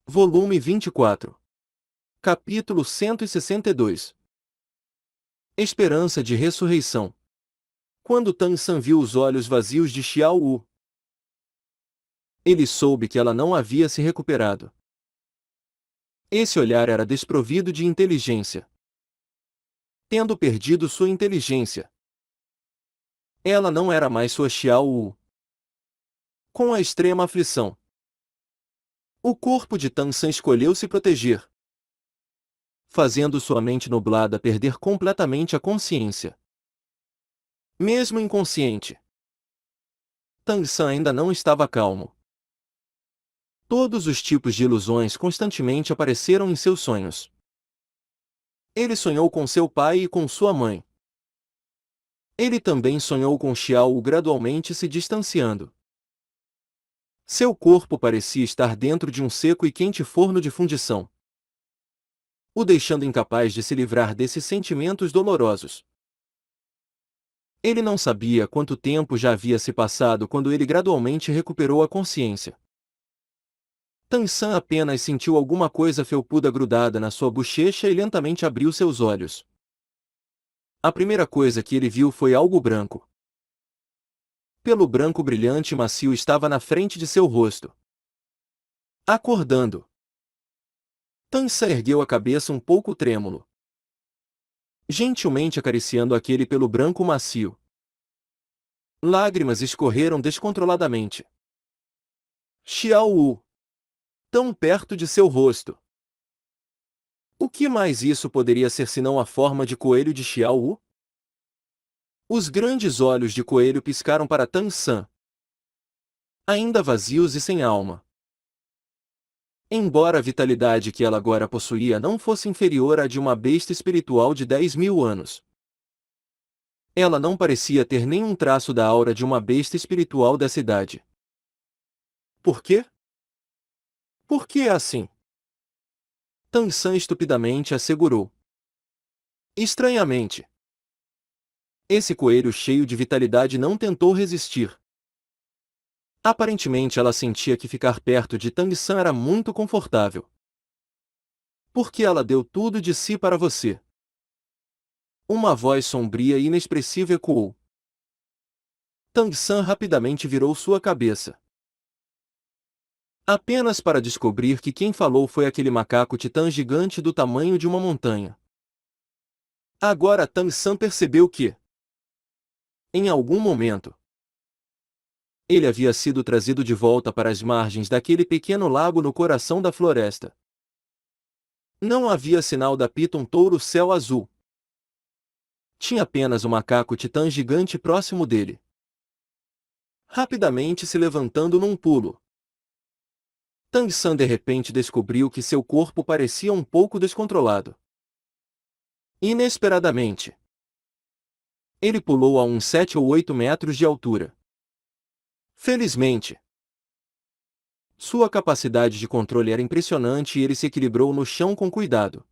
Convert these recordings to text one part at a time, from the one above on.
Volume 24. Capítulo 162. Esperança de ressurreição. Quando Tang San viu os olhos vazios de Xiao Wu, ele soube que ela não havia se recuperado. Esse olhar era desprovido de inteligência. Tendo perdido sua inteligência, ela não era mais sua Xiao Wu. Com a extrema aflição, o corpo de Tang San escolheu se proteger, fazendo sua mente nublada perder completamente a consciência. Mesmo inconsciente, Tang San ainda não estava calmo. Todos os tipos de ilusões constantemente apareceram em seus sonhos. Ele sonhou com seu pai e com sua mãe. Ele também sonhou com Xiao Wu gradualmente se distanciando. Seu corpo parecia estar dentro de um seco e quente forno de fundição, o deixando incapaz de se livrar desses sentimentos dolorosos. Ele não sabia quanto tempo já havia se passado quando ele gradualmente recuperou a consciência. Tang San apenas sentiu alguma coisa felpuda grudada na sua bochecha e lentamente abriu seus olhos. A primeira coisa que ele viu foi algo branco. Pelo branco brilhante e macio estava na frente de seu rosto. Acordando, Tang San ergueu a cabeça um pouco trêmulo, gentilmente acariciando aquele pelo branco macio. Lágrimas escorreram descontroladamente. Xiao Wu, tão perto de seu rosto. O que mais isso poderia ser senão a forma de coelho de Xiao Wu? Os grandes olhos de coelho piscaram para Tang San, ainda vazios e sem alma. Embora a vitalidade que ela agora possuía não fosse inferior à de uma besta espiritual de 10.000 anos, ela não parecia ter nenhum traço da aura de uma besta espiritual dessa idade. Por quê? Por que é assim? Tang San estupidamente assegurou. Estranhamente, esse coelho cheio de vitalidade não tentou resistir. Aparentemente ela sentia que ficar perto de Tang San era muito confortável. Porque ela deu tudo de si para você. Uma voz sombria e inexpressiva ecoou. Tang San rapidamente virou sua cabeça, apenas para descobrir que quem falou foi aquele macaco titã gigante do tamanho de uma montanha. Agora Tang San percebeu que, em algum momento, ele havia sido trazido de volta para as margens daquele pequeno lago no coração da floresta. Não havia sinal da Piton Touro Céu Azul. Tinha apenas um macaco titã gigante próximo dele, rapidamente se levantando num pulo. Tang San de repente descobriu que seu corpo parecia um pouco descontrolado. Inesperadamente, ele pulou a uns 7 ou 8 metros de altura. Felizmente, sua capacidade de controle era impressionante e ele se equilibrou no chão com cuidado.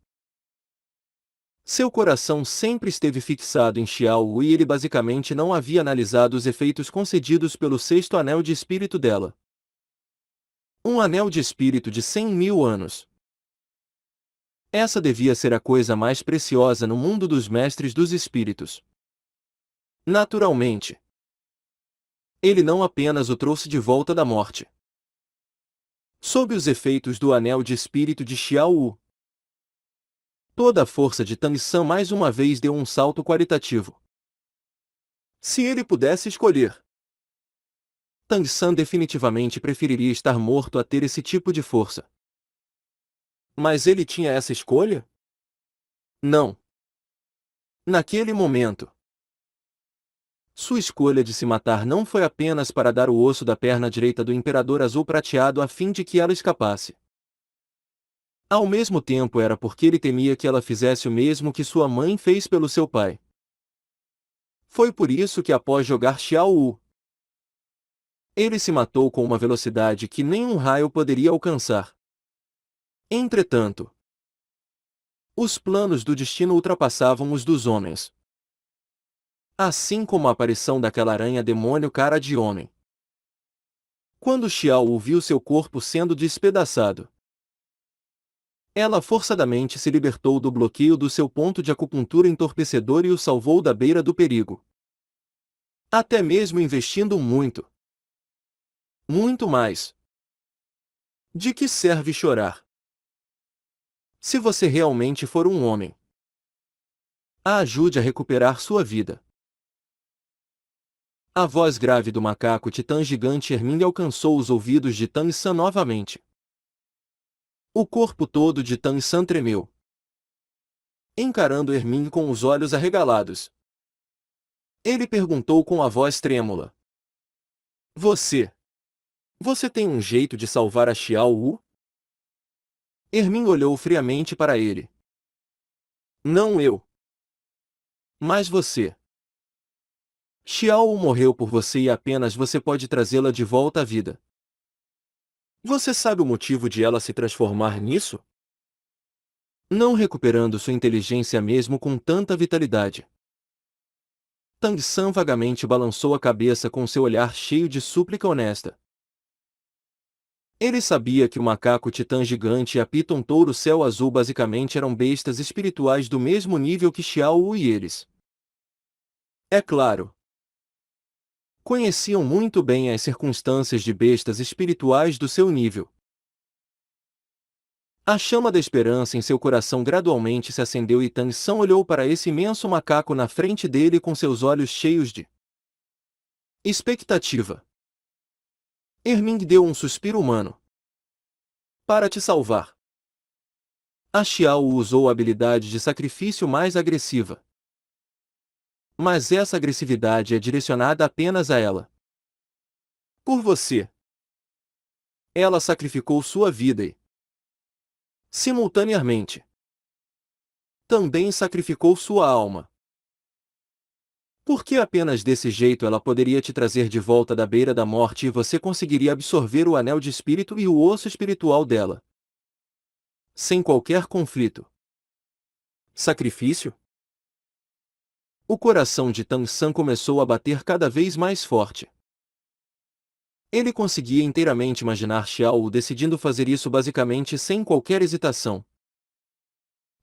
Seu coração sempre esteve fixado em Xiao Wu e ele basicamente não havia analisado os efeitos concedidos pelo sexto anel de espírito dela. Um anel de espírito de 100.000 anos. Essa devia ser a coisa mais preciosa no mundo dos mestres dos espíritos. Naturalmente, ele não apenas o trouxe de volta da morte. Sob os efeitos do anel de espírito de Xiao Wu, toda a força de Tang San mais uma vez deu um salto qualitativo. Se ele pudesse escolher, Tang San definitivamente preferiria estar morto a ter esse tipo de força. Mas ele tinha essa escolha? Não. Naquele momento, sua escolha de se matar não foi apenas para dar o osso da perna direita do Imperador Azul Prateado a fim de que ela escapasse. Ao mesmo tempo era porque ele temia que ela fizesse o mesmo que sua mãe fez pelo seu pai. Foi por isso que após jogar Xiao Wu, ele se matou com uma velocidade que nenhum raio poderia alcançar. Entretanto, os planos do destino ultrapassavam os dos homens. Assim como a aparição daquela aranha-demônio cara de homem. Quando Xiao Wu viu seu corpo sendo despedaçado, Ela forçadamente se libertou do bloqueio do seu ponto de acupuntura entorpecedor e o salvou da beira do perigo. Até mesmo investindo muito. Muito mais. De que serve chorar? Se você realmente for um homem, a ajude a recuperar sua vida. A voz grave do macaco titã gigante Ermin alcançou os ouvidos de Tang San novamente. O corpo todo de Tang San tremeu, encarando Ermin com os olhos arregalados. Ele perguntou com a voz trêmula. Você tem um jeito de salvar a Xiao Wu? Ermin olhou friamente para ele. Não eu. Mas você. Xiao Wu morreu por você e apenas você pode trazê-la de volta à vida. Você sabe o motivo de ela se transformar nisso? Não recuperando sua inteligência mesmo com tanta vitalidade. Tang San vagamente balançou a cabeça com seu olhar cheio de súplica honesta. Ele sabia que o macaco titã gigante e a Piton touro céu azul basicamente eram bestas espirituais do mesmo nível que Xiao Wu e eles. É claro. Conheciam muito bem as circunstâncias de bestas espirituais do seu nível. A chama da esperança em seu coração gradualmente se acendeu e Tang San olhou para esse imenso macaco na frente dele com seus olhos cheios de expectativa. Ermin deu um suspiro humano. Para te salvar. A Xiao usou a habilidade de sacrifício mais agressiva. Mas essa agressividade é direcionada apenas a ela. Por você. Ela sacrificou sua vida e, simultaneamente, também sacrificou sua alma. Porque apenas desse jeito ela poderia te trazer de volta da beira da morte e você conseguiria absorver o anel de espírito e o osso espiritual dela. Sem qualquer conflito. Sacrifício? O coração de Tang San começou a bater cada vez mais forte. Ele conseguia inteiramente imaginar Xiao Wu decidindo fazer isso basicamente sem qualquer hesitação.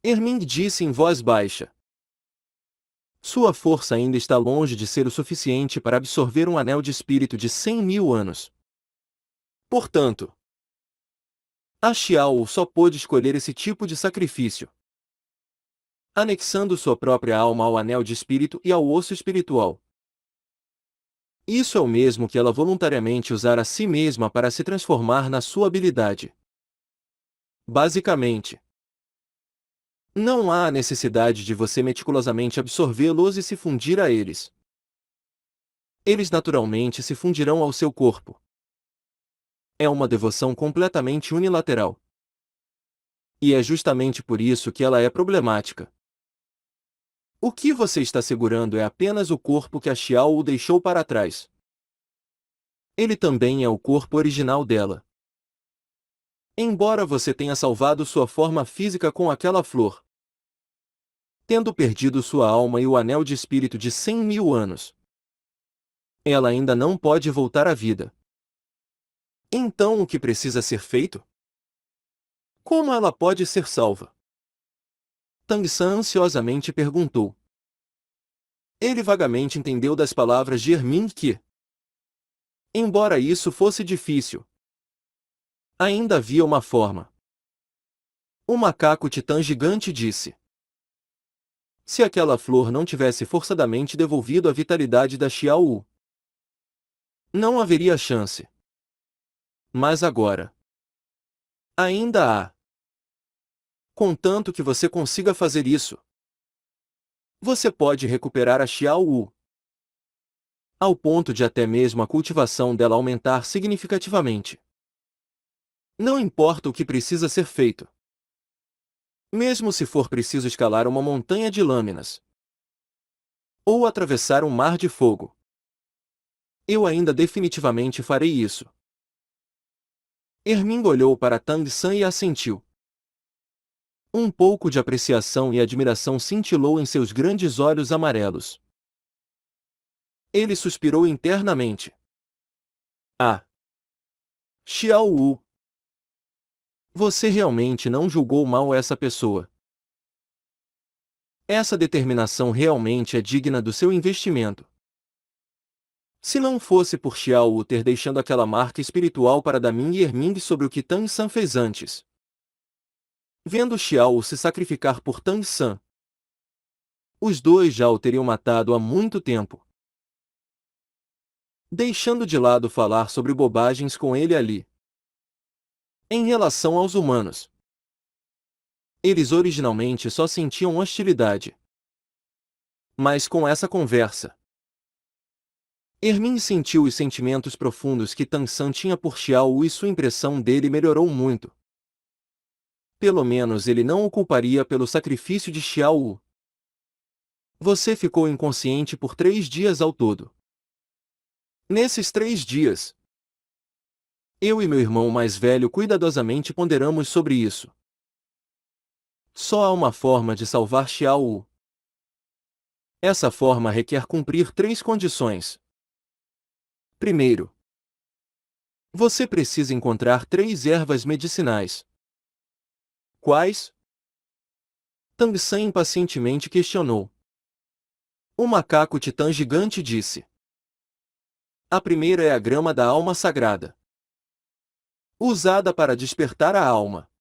Ermin disse em voz baixa. Sua força ainda está longe de ser o suficiente para absorver um anel de espírito de 100.000 anos. Portanto, a Xiao Wu só pôde escolher esse tipo de sacrifício, anexando sua própria alma ao anel de espírito e ao osso espiritual. Isso é o mesmo que ela voluntariamente usar a si mesma para se transformar na sua habilidade. Basicamente, não há a necessidade de você meticulosamente absorvê-los e se fundir a eles. Eles naturalmente se fundirão ao seu corpo. É uma devoção completamente unilateral. E é justamente por isso que ela é problemática. O que você está segurando é apenas o corpo que a Xiao Wu deixou para trás. Ele também é o corpo original dela. Embora você tenha salvado sua forma física com aquela flor, tendo perdido sua alma e o anel de espírito de 100.000 anos, ela ainda não pode voltar à vida. Então o que precisa ser feito? Como ela pode ser salva? Tang San ansiosamente perguntou. Ele vagamente entendeu das palavras de Ermin que, embora isso fosse difícil, ainda havia uma forma. O macaco titã gigante disse. Se aquela flor não tivesse forçadamente devolvido a vitalidade da Xiao Wu, não haveria chance. Mas agora, ainda há. Contanto que você consiga fazer isso, você pode recuperar a Xiao Wu, ao ponto de até mesmo a cultivação dela aumentar significativamente. Não importa o que precisa ser feito. Mesmo se for preciso escalar uma montanha de lâminas, ou atravessar um mar de fogo, eu ainda definitivamente farei isso. Ermin olhou para Tang San e assentiu. Um pouco de apreciação e admiração cintilou em seus grandes olhos amarelos. Ele suspirou internamente. Ah! Xiao Wu! Você realmente não julgou mal essa pessoa. Essa determinação realmente é digna do seu investimento. Se não fosse por Xiao Wu ter deixando aquela marca espiritual para Damin e Erming sobre o que Tang San fez antes. Vendo Xiao Wu se sacrificar por Tang San, os dois já o teriam matado há muito tempo. Deixando de lado falar sobre bobagens com ele ali. Em relação aos humanos, eles originalmente só sentiam hostilidade. Mas com essa conversa, Ermin sentiu os sentimentos profundos que Tang San tinha por Xiao Wu e sua impressão dele melhorou muito. Pelo menos ele não o culparia pelo sacrifício de Xiao Wu. Você ficou inconsciente por 3 dias ao todo. Nesses 3 dias, eu e meu irmão mais velho cuidadosamente ponderamos sobre isso. Só há uma forma de salvar Xiao Wu. Essa forma requer cumprir 3 condições. Primeiro, você precisa encontrar 3 ervas medicinais. Quais? Tang San impacientemente questionou. O macaco titã gigante disse. A primeira é a grama da alma sagrada, usada para despertar a alma.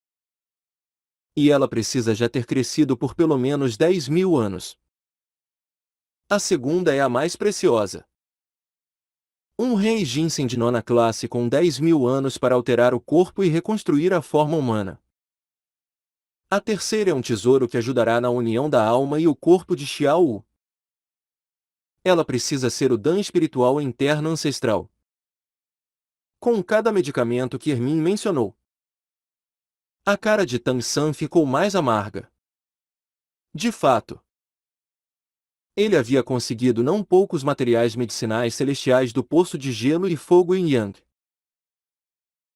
E ela precisa já ter crescido por pelo menos 10.000 anos. A segunda é a mais preciosa. Um rei ginseng de 9ª classe com 10.000 anos para alterar o corpo e reconstruir a forma humana. A terceira é um tesouro que ajudará na união da alma e o corpo de Xiao Wu. Ela precisa ser o Dan espiritual interno ancestral. Com cada medicamento que Ermin mencionou, a cara de Tang San ficou mais amarga. De fato, ele havia conseguido não poucos materiais medicinais celestiais do Poço de Gelo e Fogo em Yang.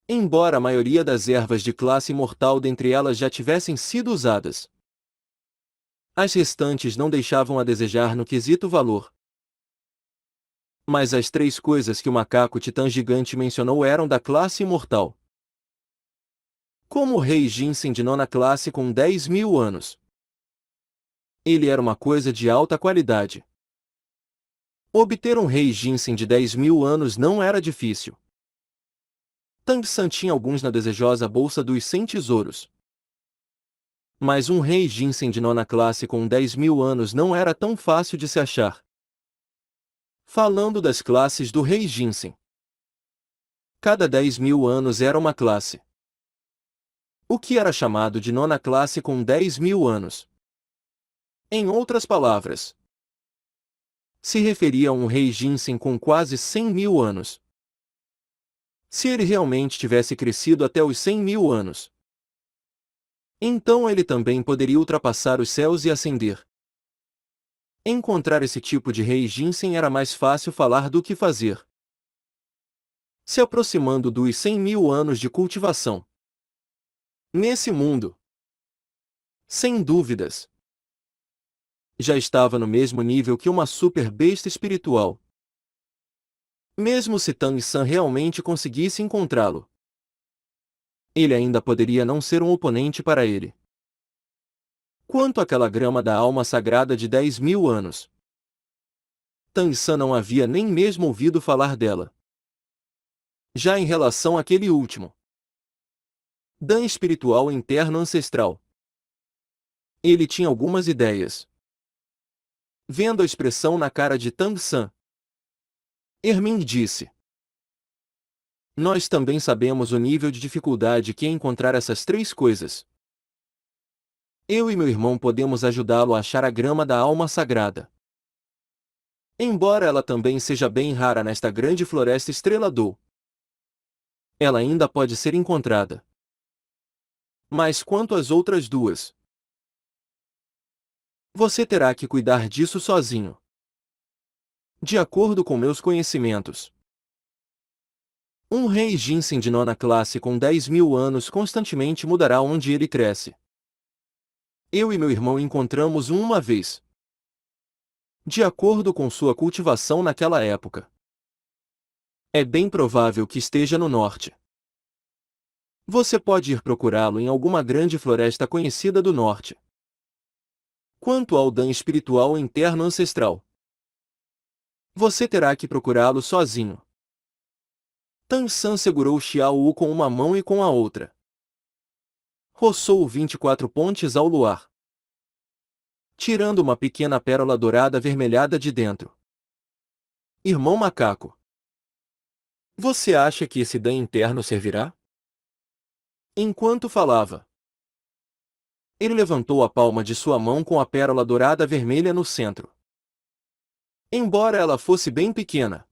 Embora a maioria das ervas de classe imortal dentre elas já tivessem sido usadas, as restantes não deixavam a desejar no quesito valor. Mas as 3 coisas que o macaco titã gigante mencionou eram da classe imortal. Como o rei ginseng de 9ª classe com 10.000 anos, ele era uma coisa de alta qualidade. Obter um rei ginseng de 10.000 anos não era difícil. Tang San tinha alguns na desejosa bolsa dos 100 tesouros. Mas um rei ginseng de 9ª classe com 10.000 anos não era tão fácil de se achar. Falando das classes do rei ginseng, cada 10.000 anos era uma classe. O que era chamado de 9ª classe com 10.000 anos? Em outras palavras, se referia a um rei ginseng com quase 100.000 anos. Se ele realmente tivesse crescido até os 100.000 anos, então ele também poderia ultrapassar os céus e ascender. Encontrar esse tipo de rei ginseng era mais fácil falar do que fazer. Se aproximando dos 100.000 anos de cultivação. Nesse mundo, sem dúvidas, já estava no mesmo nível que uma super besta espiritual. Mesmo se Tang San realmente conseguisse encontrá-lo, ele ainda poderia não ser um oponente para ele. Quanto àquela grama da alma sagrada de 10.000 anos, Tang San não havia nem mesmo ouvido falar dela. Já em relação àquele último, Dan espiritual interno ancestral, ele tinha algumas ideias. Vendo a expressão na cara de Tang San, Ermin disse. Nós também sabemos o nível de dificuldade que é encontrar essas 3 coisas. Eu e meu irmão podemos ajudá-lo a achar a grama da alma sagrada. Embora ela também seja bem rara nesta grande floresta Estrela-Dou, ela ainda pode ser encontrada. Mas quanto às outras 2, você terá que cuidar disso sozinho. De acordo com meus conhecimentos, um rei ginseng de 9ª classe com 10.000 anos constantemente mudará onde ele cresce. Eu e meu irmão encontramos uma vez. De acordo com sua cultivação naquela época, é bem provável que esteja no norte. Você pode ir procurá-lo em alguma grande floresta conhecida do norte. Quanto ao Dan espiritual interno ancestral, você terá que procurá-lo sozinho. Tan San segurou Xiao Wu com uma mão e com a outra. Roçou 24 pontes ao luar, tirando uma pequena pérola dourada avermelhada de dentro. Irmão macaco, você acha que esse Dan interno servirá? Enquanto falava, ele levantou a palma de sua mão com a pérola dourada vermelha no centro. Embora ela fosse bem pequena,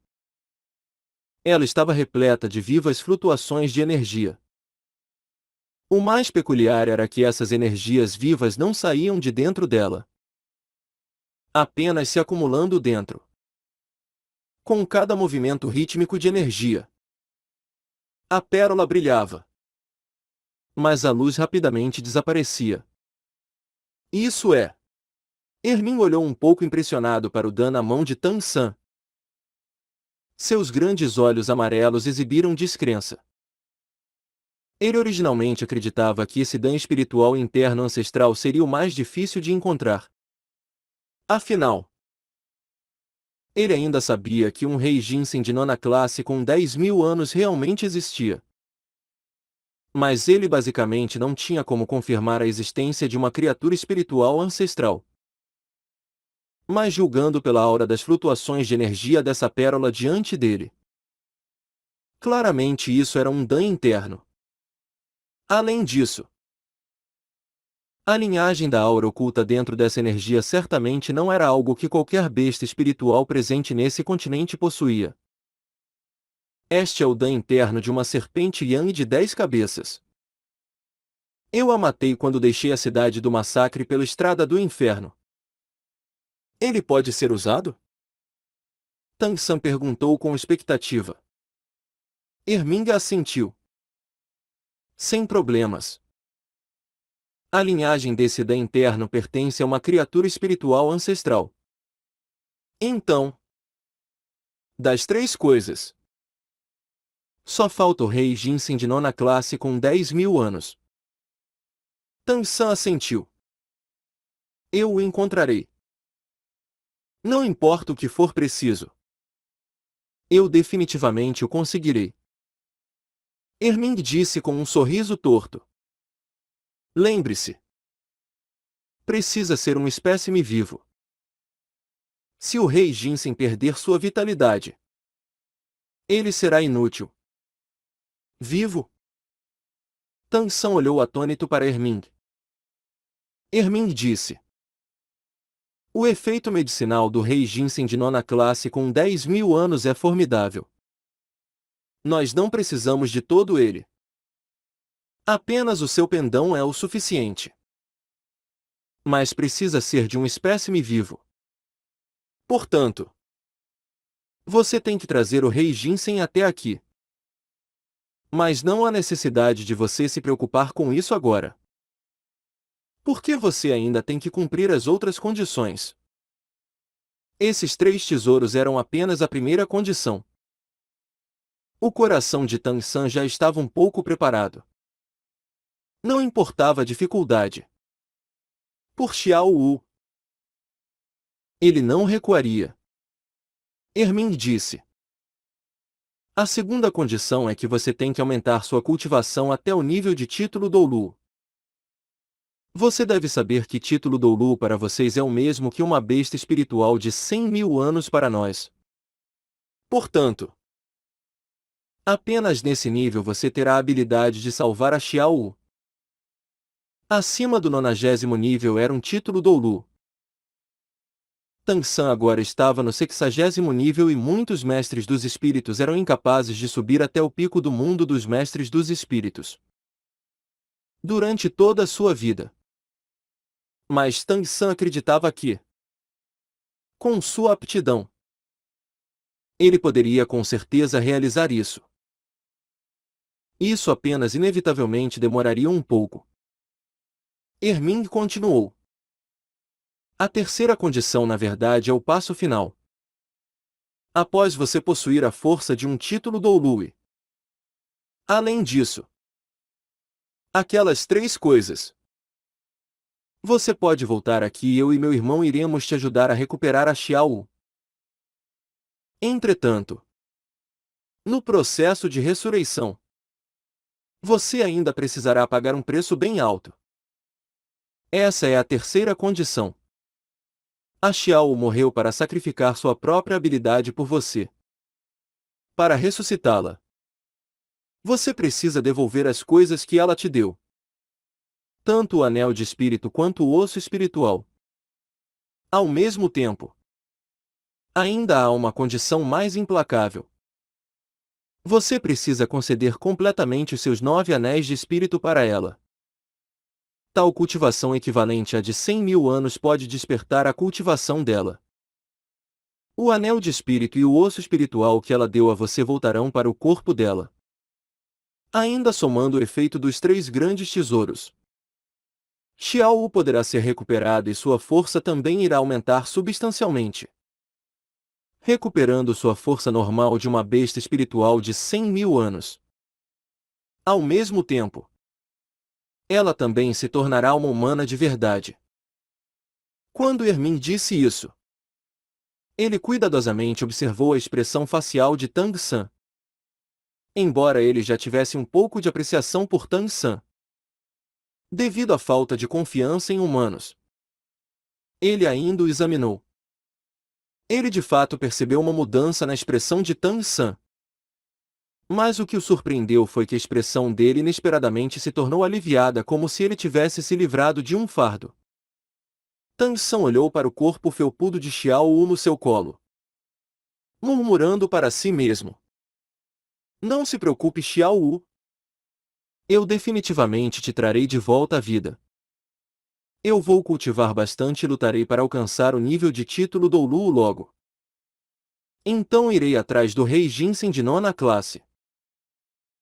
ela estava repleta de vivas flutuações de energia. O mais peculiar era que essas energias vivas não saíam de dentro dela, apenas se acumulando dentro. Com cada movimento rítmico de energia, a pérola brilhava, mas a luz rapidamente desaparecia. Isso é. Hermin olhou um pouco impressionado para o Dan na mão de Tan San. Seus grandes olhos amarelos exibiram descrença. Ele originalmente acreditava que esse Dan espiritual interno ancestral seria o mais difícil de encontrar. Afinal, ele ainda sabia que um rei Ginseng de nona classe com 10.000 anos realmente existia. Mas ele basicamente não tinha como confirmar a existência de uma criatura espiritual ancestral. Mas julgando pela aura das flutuações de energia dessa pérola diante dele, claramente isso era um Dan interno. Além disso, a linhagem da aura oculta dentro dessa energia certamente não era algo que qualquer besta espiritual presente nesse continente possuía. Este é o Dan interno de uma serpente Yang de 10 cabeças. Eu a matei quando deixei a cidade do massacre pela estrada do inferno. Ele pode ser usado? Tan San perguntou com expectativa. Erminga assentiu. Sem problemas. A linhagem desse Dan interno pertence a uma criatura espiritual ancestral. Então, das três coisas, só falta o rei Ginseng de nona classe com 10.000 anos. Tan San assentiu. Eu o encontrarei. Não importa o que for preciso. Eu definitivamente o conseguirei. Erming disse com um sorriso torto. Lembre-se. Precisa ser um espécime vivo. Se o rei Ginseng perder sua vitalidade, ele será inútil. Vivo? Tan San olhou atônito para Erming. Erming disse. O efeito medicinal do rei Ginseng de nona classe com 10.000 anos é formidável. Nós não precisamos de todo ele. Apenas o seu pendão é o suficiente. Mas precisa ser de um espécime vivo. Portanto, você tem que trazer o rei Ginseng até aqui. Mas não há necessidade de você se preocupar com isso agora. Porque você ainda tem que cumprir as outras condições. Esses 3 tesouros eram apenas a primeira condição. O coração de Tan San já estava um pouco preparado. Não importava a dificuldade. Por Xiao Wu, ele não recuaria. Ermin disse. A segunda condição é que você tem que aumentar sua cultivação até o nível de título Doulu. Você deve saber que título Doulu para vocês é o mesmo que uma besta espiritual de 100.000 anos para nós. Portanto, apenas nesse nível você terá a habilidade de salvar a Xiao Wu. Acima do 90º nível era um título Doulu. Tan San agora estava no 60º nível e muitos mestres dos espíritos eram incapazes de subir até o pico do mundo dos mestres dos espíritos durante toda a sua vida. Mas Tan San acreditava que, com sua aptidão, ele poderia com certeza realizar isso. Isso apenas inevitavelmente demoraria um pouco. Ermin continuou. A terceira condição na verdade é o passo final. Após você possuir a força de um título Doului. Além disso, Aquelas 3 coisas. Você pode voltar aqui e eu e meu irmão iremos te ajudar a recuperar a Xiao. Entretanto, no processo de ressurreição, você ainda precisará pagar um preço bem alto. Essa é a terceira condição. A Xiao morreu para sacrificar sua própria habilidade por você. Para ressuscitá-la, você precisa devolver as coisas que ela te deu. Tanto o anel de espírito quanto o osso espiritual. Ao mesmo tempo, ainda há uma condição mais implacável. Você precisa conceder completamente os seus 9 anéis de espírito para ela. Tal cultivação equivalente a de 100.000 anos pode despertar a cultivação dela. O anel de espírito e o osso espiritual que ela deu a você voltarão para o corpo dela. Ainda somando o efeito dos 3 grandes tesouros. Xiao poderá ser recuperado e sua força também irá aumentar substancialmente. Recuperando sua força normal de uma besta espiritual de 100.000 anos. Ao mesmo tempo, ela também se tornará uma humana de verdade. Quando Hermin disse isso, ele cuidadosamente observou a expressão facial de Tang San. Embora ele já tivesse um pouco de apreciação por Tang San, devido à falta de confiança em humanos, ele ainda o examinou. Ele de fato percebeu uma mudança na expressão de Tang San. Mas o que o surpreendeu foi que a expressão dele inesperadamente se tornou aliviada, como se ele tivesse se livrado de um fardo. Tang San olhou para o corpo felpudo de Xiao Wu no seu colo, murmurando para si mesmo: "Não se preocupe, Xiao Wu. Eu definitivamente te trarei de volta à vida. Eu vou cultivar bastante e lutarei para alcançar o nível de título Doulu logo. Então irei atrás do rei Jinsen de 9ª classe.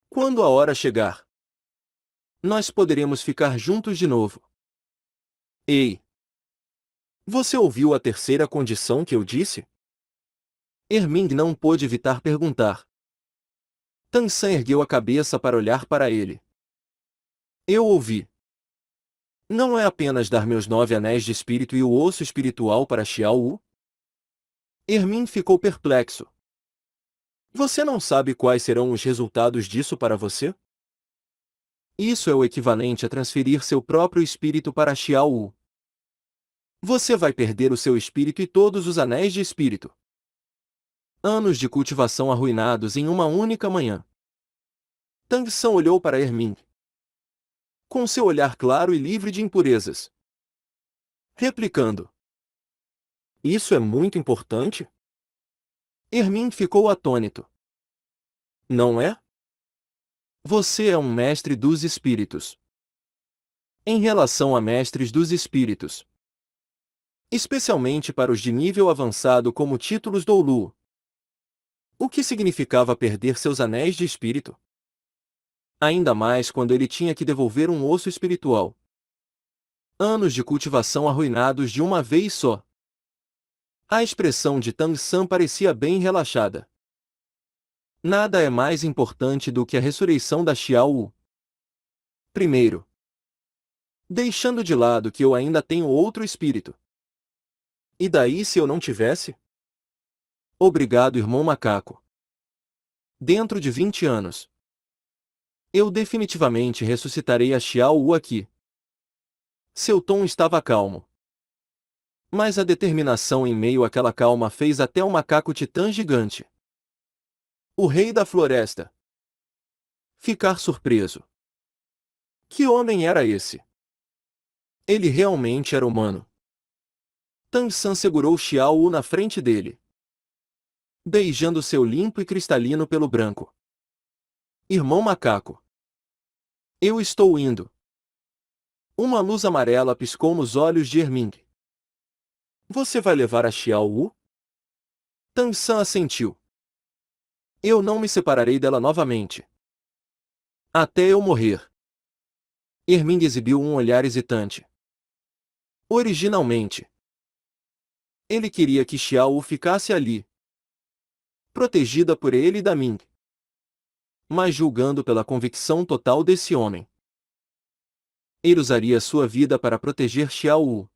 Quando a hora chegar, nós poderemos ficar juntos de novo." Ei! Você ouviu a terceira condição que eu disse? Herming não pôde evitar perguntar. Tang San ergueu a cabeça para olhar para ele. Eu ouvi. Não é apenas dar meus 9 anéis de espírito e o osso espiritual para Xiao Wu? Hermin ficou perplexo. Você não sabe quais serão os resultados disso para você? Isso é o equivalente a transferir seu próprio espírito para Xiao Wu. Você vai perder o seu espírito e todos os anéis de espírito. Anos de cultivação arruinados em uma única manhã. Tang San olhou para Hermin, com seu olhar claro e livre de impurezas, replicando: "Isso é muito importante?" Hermin ficou atônito. Não é? Você é um mestre dos espíritos. Em relação a mestres dos espíritos, especialmente para os de nível avançado como títulos Doulu, o que significava perder seus anéis de espírito? Ainda mais quando ele tinha que devolver um osso espiritual. Anos de cultivação arruinados de uma vez só. A expressão de Tang San parecia bem relaxada. Nada é mais importante do que a ressurreição da Xiao Wu. Primeiro, deixando de lado que eu ainda tenho outro espírito. E daí se eu não tivesse? Obrigado, irmão macaco. Dentro de 20 anos, eu definitivamente ressuscitarei a Xiao Wu aqui. Seu tom estava calmo. Mas a determinação em meio àquela calma fez até o macaco titã gigante, o rei da floresta, ficar surpreso. Que homem era esse? Ele realmente era humano. Tang San segurou Xiao Wu na frente dele, beijando seu limpo e cristalino pelo branco. Irmão macaco. Eu estou indo. Uma luz amarela piscou nos olhos de Herming. Você vai levar a Xiao Wu? Tang San assentiu. Eu não me separarei dela novamente. Até eu morrer. Herming exibiu um olhar hesitante. Originalmente, ele queria que Xiao Wu ficasse ali, protegida por ele e da Ming. Mas julgando pela convicção total desse homem, Ele usaria sua vida para proteger Xiao Wu.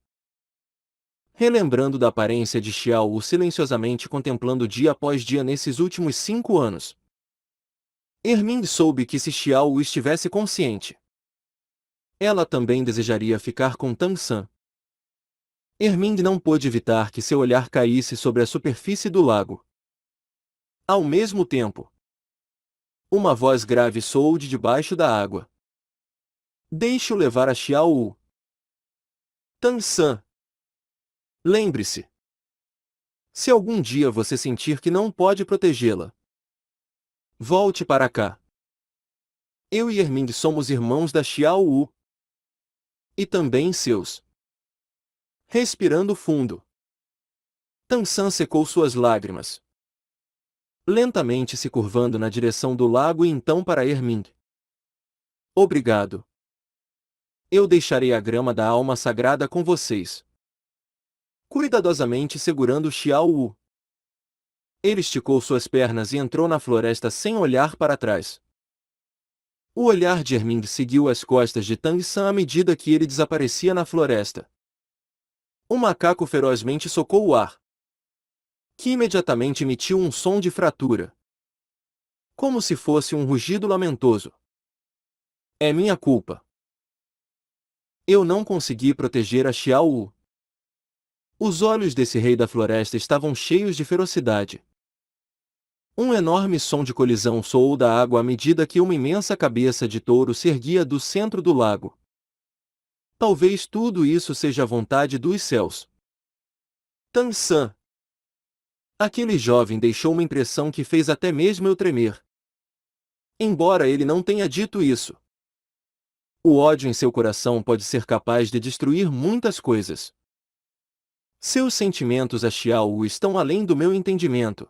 Relembrando da aparência de Xiao Wu silenciosamente contemplando dia após dia nesses últimos 5 anos, Ermind soube que se Xiao Wu estivesse consciente, ela também desejaria ficar com Tang San. Ermind não pôde evitar que seu olhar caísse sobre a superfície do lago. Ao mesmo tempo, uma voz grave soou de debaixo da água. Deixe-o levar a Xiao Wu. Tang San. Lembre-se. Se algum dia você sentir que não pode protegê-la, volte para cá. Eu e Ermind somos irmãos da Xiao Wu. E também seus. Respirando fundo, Tang San secou suas lágrimas, lentamente se curvando na direção do lago e então para Ermind. Obrigado. Eu deixarei a grama da alma sagrada com vocês. Cuidadosamente segurando Xiao Wu, ele esticou suas pernas e entrou na floresta sem olhar para trás. O olhar de Ermind seguiu as costas de Tang San à medida que ele desaparecia na floresta. O macaco ferozmente socou o ar, que imediatamente emitiu um som de fratura, como se fosse um rugido lamentoso. É minha culpa. Eu não consegui proteger a Xiao Wu. Os olhos desse rei da floresta estavam cheios de ferocidade. Um enorme som de colisão soou da água à medida que uma imensa cabeça de touro se erguia do centro do lago. Talvez tudo isso seja a vontade dos céus. Tang San. Aquele jovem deixou uma impressão que fez até mesmo eu tremer. Embora ele não tenha dito isso, o ódio em seu coração pode ser capaz de destruir muitas coisas. Seus sentimentos a Xiao Wu estão além do meu entendimento.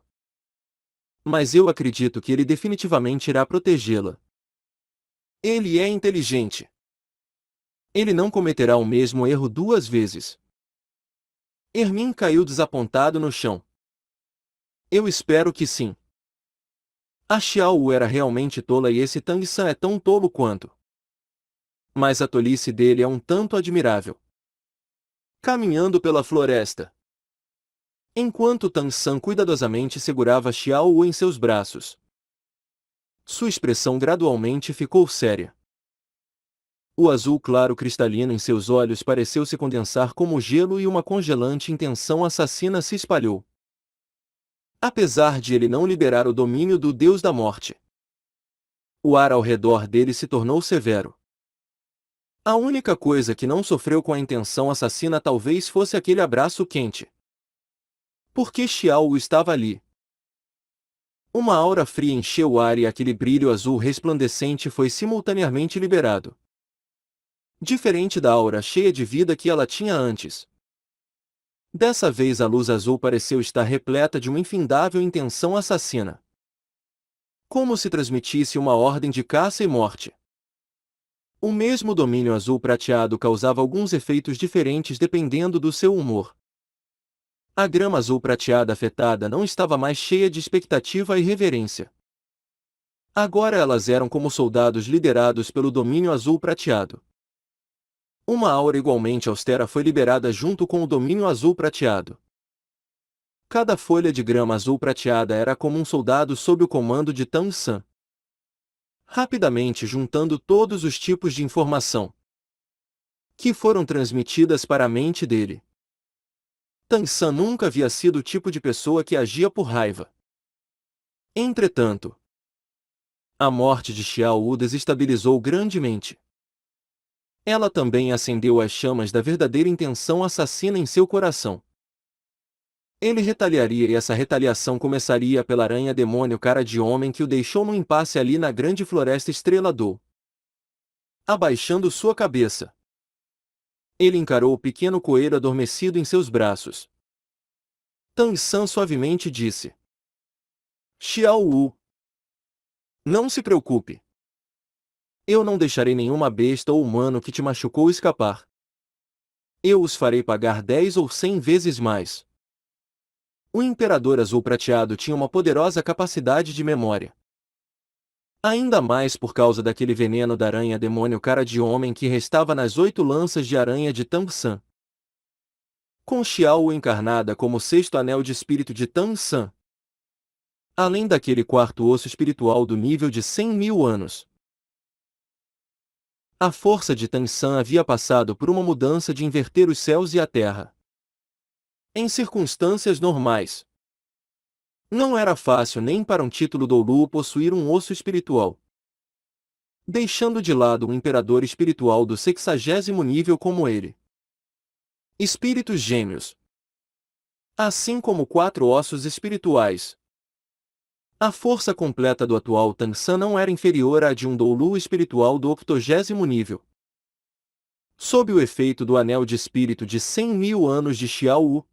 Mas eu acredito que ele definitivamente irá protegê-la. Ele é inteligente. Ele não cometerá o mesmo erro 2 vezes. Ermin caiu desapontado no chão. Eu espero que sim. A Xiao Wu era realmente tola e esse Tang San é tão tolo quanto. Mas a tolice dele é um tanto admirável. Caminhando pela floresta, enquanto Tang San cuidadosamente segurava Xiao Wu em seus braços, sua expressão gradualmente ficou séria. O azul claro cristalino em seus olhos pareceu se condensar como gelo e uma congelante intenção assassina se espalhou. Apesar de ele não liberar o domínio do Deus da Morte, o ar ao redor dele se tornou severo. A única coisa que não sofreu com a intenção assassina talvez fosse aquele abraço quente. Porque Xiao Wu estava ali. Uma aura fria encheu o ar e aquele brilho azul resplandecente foi simultaneamente liberado. Diferente da aura cheia de vida que ela tinha antes. Dessa vez a luz azul pareceu estar repleta de uma infindável intenção assassina. Como se transmitisse uma ordem de caça e morte. O mesmo domínio azul prateado causava alguns efeitos diferentes dependendo do seu humor. A grama azul prateada afetada não estava mais cheia de expectativa e reverência. Agora elas eram como soldados liderados pelo domínio azul prateado. Uma aura igualmente austera foi liberada junto com o domínio azul prateado. Cada folha de grama azul prateada era como um soldado sob o comando de Tang San. Rapidamente juntando todos os tipos de informação que foram transmitidas para a mente dele. Tang San nunca havia sido o tipo de pessoa que agia por raiva. Entretanto, a morte de Xiao Wu desestabilizou grandemente. Ela também acendeu as chamas da verdadeira intenção assassina em seu coração. Ele retaliaria e essa retaliação começaria pela aranha demônio cara de homem que o deixou num impasse ali na grande floresta Estrela d'Or. Abaixando sua cabeça, ele encarou o pequeno coelho adormecido em seus braços. Tang San suavemente disse: Xiao Wu, não se preocupe. Eu não deixarei nenhuma besta ou humano que te machucou escapar. Eu os farei pagar 10 ou 100 vezes mais. O Imperador Azul Prateado tinha uma poderosa capacidade de memória. Ainda mais por causa daquele veneno da aranha demônio cara de homem que restava nas 8 lanças de aranha de Tang San. Com Xiao encarnada como o sexto anel de espírito de Tang San. Além daquele quarto osso espiritual do nível de 100.000 anos. A força de Tang San havia passado por uma mudança de inverter os céus e a terra. Em circunstâncias normais, não era fácil nem para um título Doulu possuir um osso espiritual. Deixando de lado um imperador espiritual do 60º nível como ele. Espíritos gêmeos. Assim como 4 ossos espirituais. A força completa do atual Tang San não era inferior à de um Doulu espiritual do 80º nível. Sob o efeito do anel de espírito de 100.000 anos de Xiao Wu,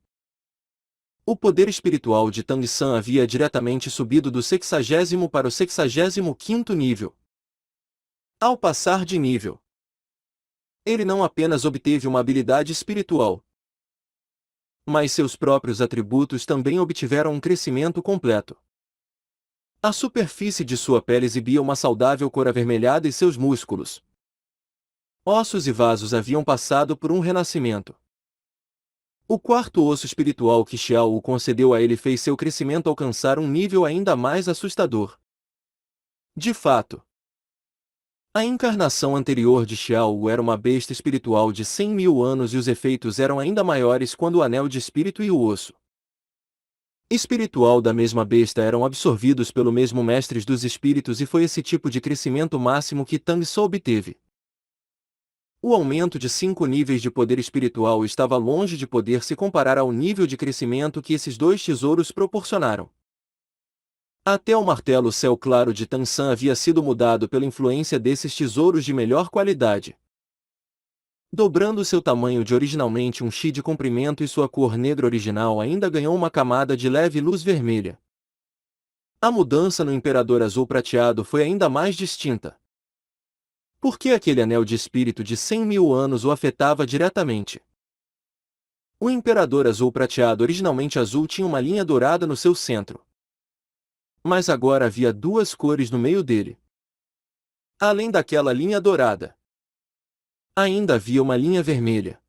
o poder espiritual de Tang San havia diretamente subido do 60º para o 65º nível. Ao passar de nível, ele não apenas obteve uma habilidade espiritual, mas seus próprios atributos também obtiveram um crescimento completo. A superfície de sua pele exibia uma saudável cor avermelhada e seus músculos, ossos e vasos haviam passado por um renascimento. O quarto osso espiritual que Xiao Wu concedeu a ele fez seu crescimento alcançar um nível ainda mais assustador. De fato, a encarnação anterior de Xiao Wu era uma besta espiritual de 100.000 anos e os efeitos eram ainda maiores quando o anel de espírito e o osso espiritual da mesma besta eram absorvidos pelo mesmo mestre dos espíritos e foi esse tipo de crescimento máximo que Tang Sou obteve. O aumento de 5 níveis de poder espiritual estava longe de poder se comparar ao nível de crescimento que esses 2 tesouros proporcionaram. Até o martelo céu claro de Tang San havia sido mudado pela influência desses tesouros de melhor qualidade. Dobrando seu tamanho de originalmente um chi de comprimento e sua cor negra original ainda ganhou uma camada de leve luz vermelha. A mudança no Imperador Azul Prateado foi ainda mais distinta. Porque aquele anel de espírito de 100.000 anos o afetava diretamente. O Imperador Azul Prateado originalmente azul tinha uma linha dourada no seu centro. Mas agora havia 2 cores no meio dele. Além daquela linha dourada, ainda havia uma linha vermelha.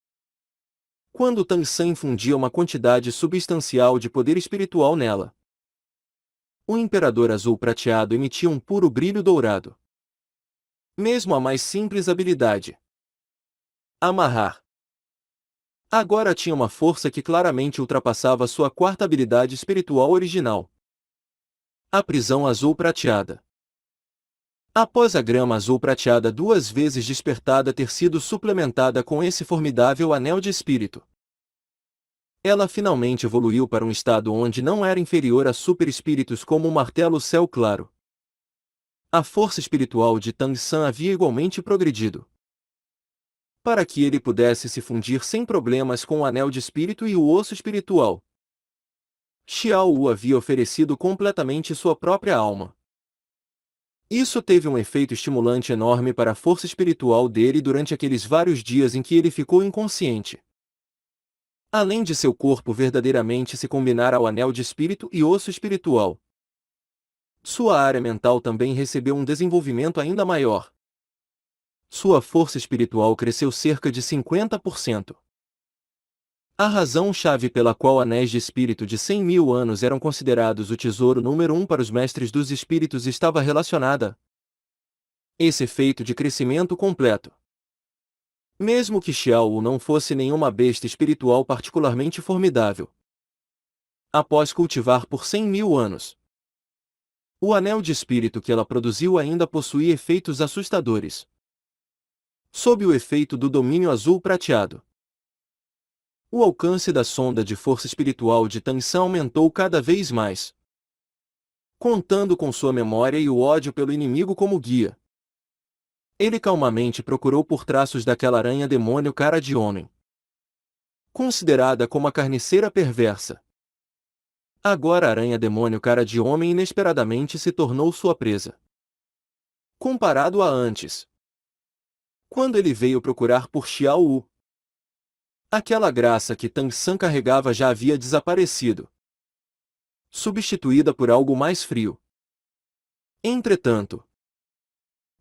Quando Tang San infundia uma quantidade substancial de poder espiritual nela, o Imperador Azul Prateado emitia um puro brilho dourado. Mesmo a mais simples habilidade, amarrar, agora tinha uma força que claramente ultrapassava sua 4ª habilidade espiritual original. A prisão azul prateada. Após a grama azul prateada 2 vezes despertada ter sido suplementada com esse formidável anel de espírito, ela finalmente evoluiu para um estado onde não era inferior a super-espíritos como o martelo céu claro. A força espiritual de Tang San havia igualmente progredido, para que ele pudesse se fundir sem problemas com o anel de espírito e o osso espiritual. Xiao Wu havia oferecido completamente sua própria alma. Isso teve um efeito estimulante enorme para a força espiritual dele durante aqueles vários dias em que ele ficou inconsciente. Além de seu corpo verdadeiramente se combinar ao anel de espírito e osso espiritual, sua área mental também recebeu um desenvolvimento ainda maior. Sua força espiritual cresceu cerca de 50%. A razão-chave pela qual anéis de espírito de 100.000 anos eram considerados o tesouro número 1 para os mestres dos espíritos estava relacionada a esse efeito de crescimento completo. Mesmo que Xiao Wu não fosse nenhuma besta espiritual particularmente formidável, após cultivar por 100.000 anos, o anel de espírito que ela produziu ainda possuía efeitos assustadores. Sob o efeito do domínio azul prateado, o alcance da sonda de força espiritual de Tang San aumentou cada vez mais. Contando com sua memória e o ódio pelo inimigo como guia, ele calmamente procurou por traços daquela aranha demônio cara de homem, considerada como a carniceira perversa. Agora a aranha demônio cara de homem inesperadamente se tornou sua presa. Comparado a antes, quando ele veio procurar por Xiao Wu, aquela graça que Tang San carregava já havia desaparecido, substituída por algo mais frio. Entretanto,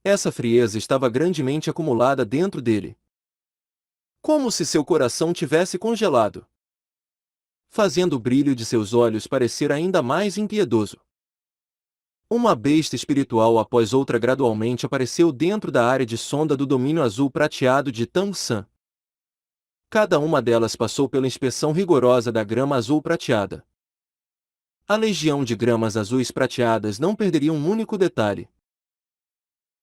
Essa frieza estava grandemente acumulada dentro dele. Como se seu coração tivesse congelado, fazendo o brilho de seus olhos parecer ainda mais impiedoso. Uma besta espiritual após outra gradualmente apareceu dentro da área de sonda do domínio azul prateado de Tang San. Cada uma delas passou pela inspeção rigorosa da grama azul prateada. A legião de gramas azuis prateadas não perderia um único detalhe.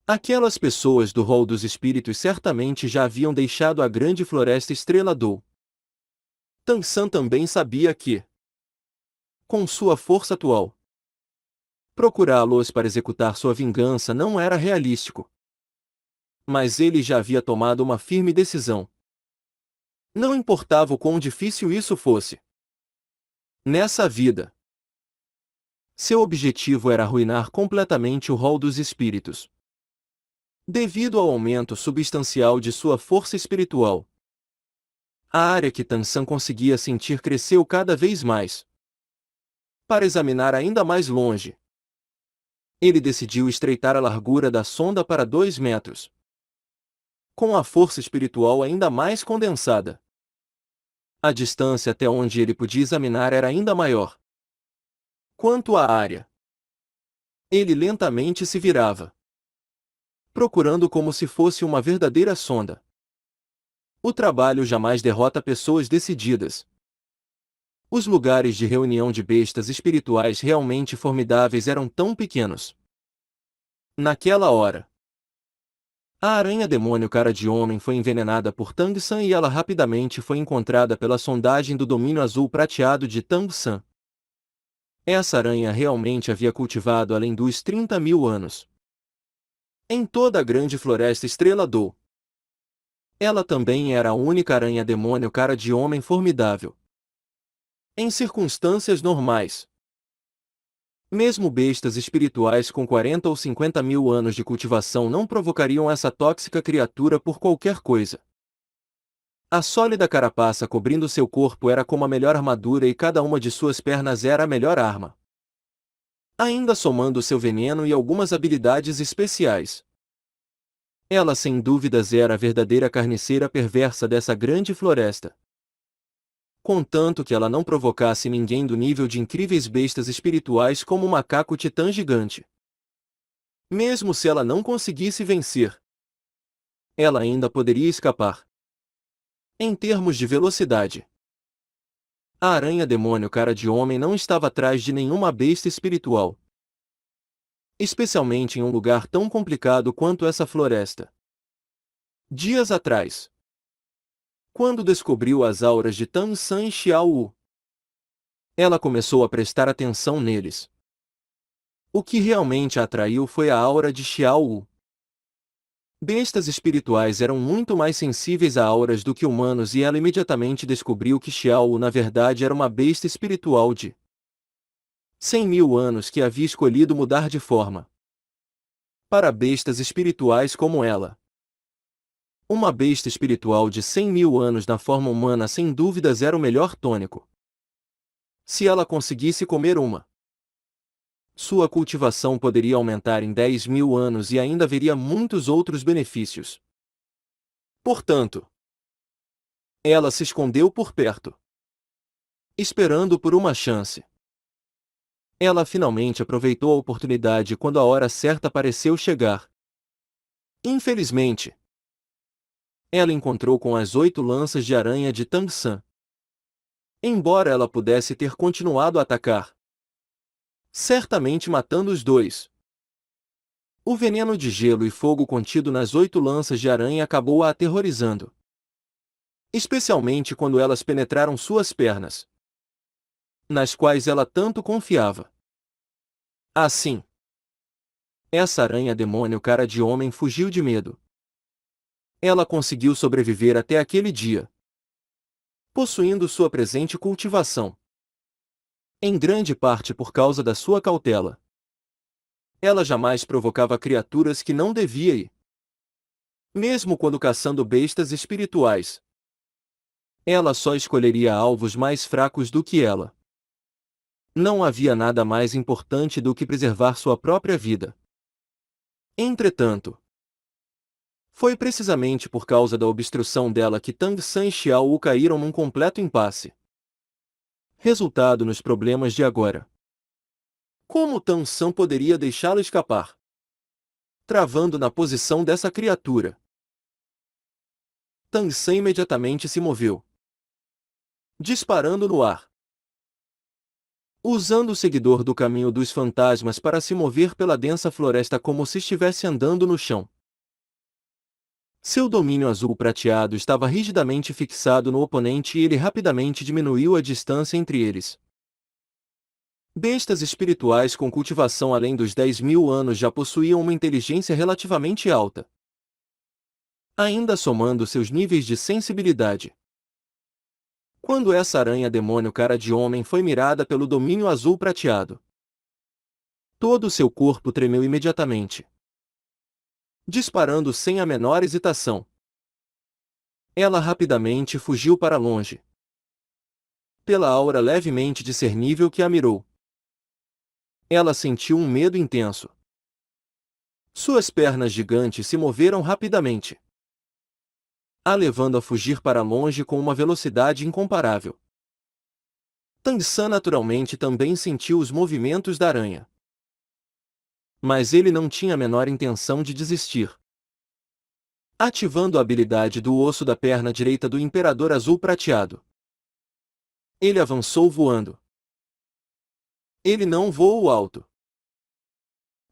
Aquelas pessoas do rol dos espíritos certamente já haviam deixado a grande floresta Estrela Dou. Tang San também sabia que, com sua força atual, procurá-los para executar sua vingança não era realístico. Mas ele já havia tomado uma firme decisão. Não importava o quão difícil isso fosse. Nessa vida, seu objetivo era arruinar completamente o rol dos espíritos. Devido ao aumento substancial de sua força espiritual, a área que Tang San conseguia sentir cresceu cada vez mais. Para examinar ainda mais longe, ele decidiu estreitar a largura da sonda para 2 metros. Com a força espiritual ainda mais condensada, a distância até onde ele podia examinar era ainda maior. Quanto à área, ele lentamente se virava, procurando como se fosse uma verdadeira sonda. O trabalho jamais derrota pessoas decididas. Os lugares de reunião de bestas espirituais realmente formidáveis eram tão pequenos. Naquela hora, a aranha-demônio cara de homem foi envenenada por Tang San e ela rapidamente foi encontrada pela sondagem do domínio azul prateado de Tang San. Essa aranha realmente havia cultivado além dos 30.000 anos. Em toda a grande floresta Estrela Dou, ela também era a única aranha-demônio cara de homem formidável. Em circunstâncias normais, mesmo bestas espirituais com 40 ou 50.000 anos de cultivação não provocariam essa tóxica criatura por qualquer coisa. A sólida carapaça cobrindo seu corpo era como a melhor armadura e cada uma de suas pernas era a melhor arma. Ainda somando seu veneno e algumas habilidades especiais, ela sem dúvidas era a verdadeira carniceira perversa dessa grande floresta. Contanto que ela não provocasse ninguém do nível de incríveis bestas espirituais como o macaco titã gigante. Mesmo se ela não conseguisse vencer, ela ainda poderia escapar. Em termos de velocidade, a aranha-demônio cara de homem não estava atrás de nenhuma besta espiritual. Especialmente em um lugar tão complicado quanto essa floresta. Dias atrás, quando descobriu as auras de Tang San e Xiao Wu, ela começou a prestar atenção neles. O que realmente a atraiu foi a aura de Xiao Wu. Bestas espirituais eram muito mais sensíveis a auras do que humanos e ela imediatamente descobriu que Xiao Wu na verdade era uma besta espiritual de 100.000 anos que havia escolhido mudar de forma para bestas espirituais como ela. Uma besta espiritual de 100.000 anos na forma humana sem dúvidas era o melhor tônico. Se ela conseguisse comer uma, sua cultivação poderia aumentar em 10.000 anos e ainda haveria muitos outros benefícios. Portanto, ela se escondeu por perto, esperando por uma chance. Ela finalmente aproveitou a oportunidade quando a hora certa pareceu chegar. Infelizmente, ela encontrou com as 8 lanças de aranha de Tang San. Embora ela pudesse ter continuado a atacar, certamente matando os dois, o veneno de gelo e fogo contido nas 8 lanças de aranha acabou a aterrorizando. Especialmente quando elas penetraram suas pernas, nas quais ela tanto confiava. Assim, essa aranha-demônio cara de homem fugiu de medo. Ela conseguiu sobreviver até aquele dia, possuindo sua presente cultivação. Em grande parte por causa da sua cautela. Ela jamais provocava criaturas que não devia ir. Mesmo quando caçando bestas espirituais, ela só escolheria alvos mais fracos do que ela. Não havia nada mais importante do que preservar sua própria vida. Entretanto, Foi precisamente por causa da obstrução dela que Tang San e Xiao Wu caíram num completo impasse. Resultado nos problemas de agora. Como Tang San poderia deixá-lo escapar? Travando na posição dessa criatura. Tang San imediatamente se moveu, disparando no ar. Usando o seguidor do caminho dos fantasmas para se mover pela densa floresta como se estivesse andando no chão. Seu domínio azul prateado estava rigidamente fixado no oponente e ele rapidamente diminuiu a distância entre eles. Bestas espirituais com cultivação além dos 10.000 anos já possuíam uma inteligência relativamente alta, ainda somando seus níveis de sensibilidade. Quando essa aranha demônio cara de homem foi mirada pelo domínio azul prateado, todo o seu corpo tremeu imediatamente, disparando sem a menor hesitação. Ela rapidamente fugiu para longe, pela aura levemente discernível que a mirou. Ela sentiu um medo intenso. Suas pernas gigantes se moveram rapidamente, a levando a fugir para longe com uma velocidade incomparável. Tang San naturalmente também sentiu os movimentos da aranha. Mas ele não tinha a menor intenção de desistir. Ativando a habilidade do osso da perna direita do Imperador Azul Prateado, ele avançou voando. Ele não voou alto,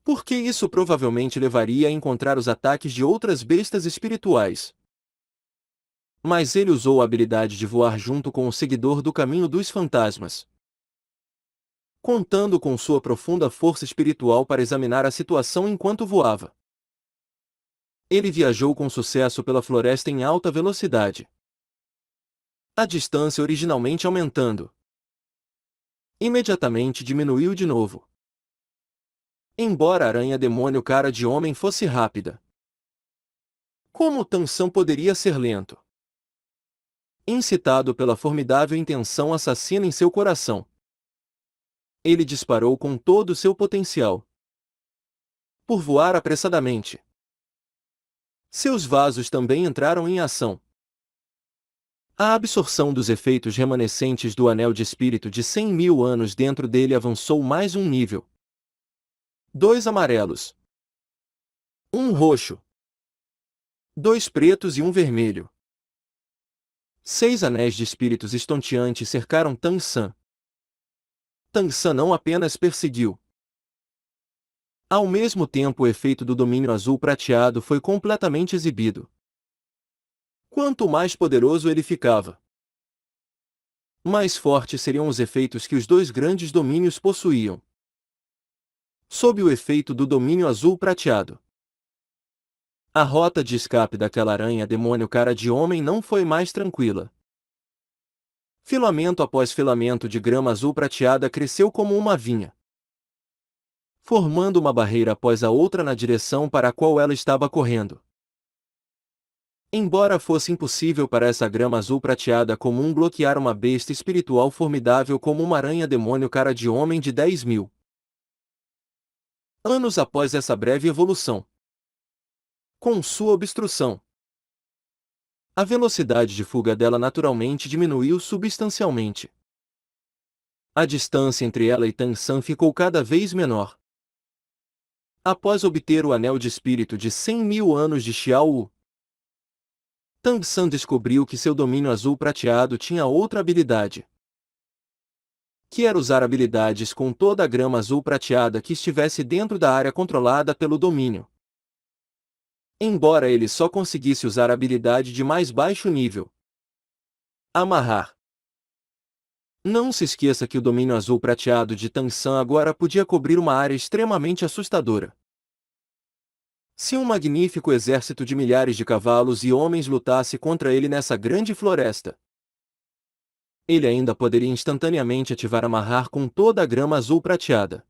porque isso provavelmente levaria a encontrar os ataques de outras bestas espirituais. Mas ele usou a habilidade de voar junto com o seguidor do caminho dos fantasmas, contando com sua profunda força espiritual para examinar a situação enquanto voava. Ele viajou com sucesso pela floresta em alta velocidade, a distância originalmente aumentando. Imediatamente diminuiu de novo. Embora a aranha demônio cara de homem fosse rápida, como Tang San poderia ser lento? Incitado pela formidável intenção assassina em seu coração, ele disparou com todo o seu potencial. Por voar apressadamente, seus vasos também entraram em ação. A absorção dos efeitos remanescentes do anel de espírito de 100.000 anos dentro dele avançou mais um nível. 2 amarelos, um roxo, 2 pretos e um vermelho. 6 anéis de espíritos estonteantes cercaram Tang San. Tang San não apenas perseguiu. Ao mesmo tempo o efeito do domínio azul prateado foi completamente exibido. Quanto mais poderoso ele ficava, mais fortes seriam os efeitos que os dois grandes domínios possuíam. Sob o efeito do domínio azul prateado, a rota de escape daquela aranha demônio cara de homem não foi mais tranquila. Filamento após filamento de grama azul prateada cresceu como uma vinha, formando uma barreira após a outra na direção para a qual ela estava correndo. Embora fosse impossível para essa grama azul prateada comum bloquear uma besta espiritual formidável como uma aranha demônio cara de homem de 10.000 anos após essa breve evolução, com sua obstrução, a velocidade de fuga dela naturalmente diminuiu substancialmente. A distância entre ela e Tang San ficou cada vez menor. Após obter o anel de espírito de 100.000 anos de Xiao Wu, Tang San descobriu que seu domínio azul prateado tinha outra habilidade, que era usar habilidades com toda a grama azul prateada que estivesse dentro da área controlada pelo domínio. Embora ele só conseguisse usar a habilidade de mais baixo nível, amarrar. Não se esqueça que o domínio azul prateado de Tang San agora podia cobrir uma área extremamente assustadora. Se um magnífico exército de milhares de cavalos e homens lutasse contra ele nessa grande floresta, ele ainda poderia instantaneamente ativar amarrar com toda a grama azul prateada.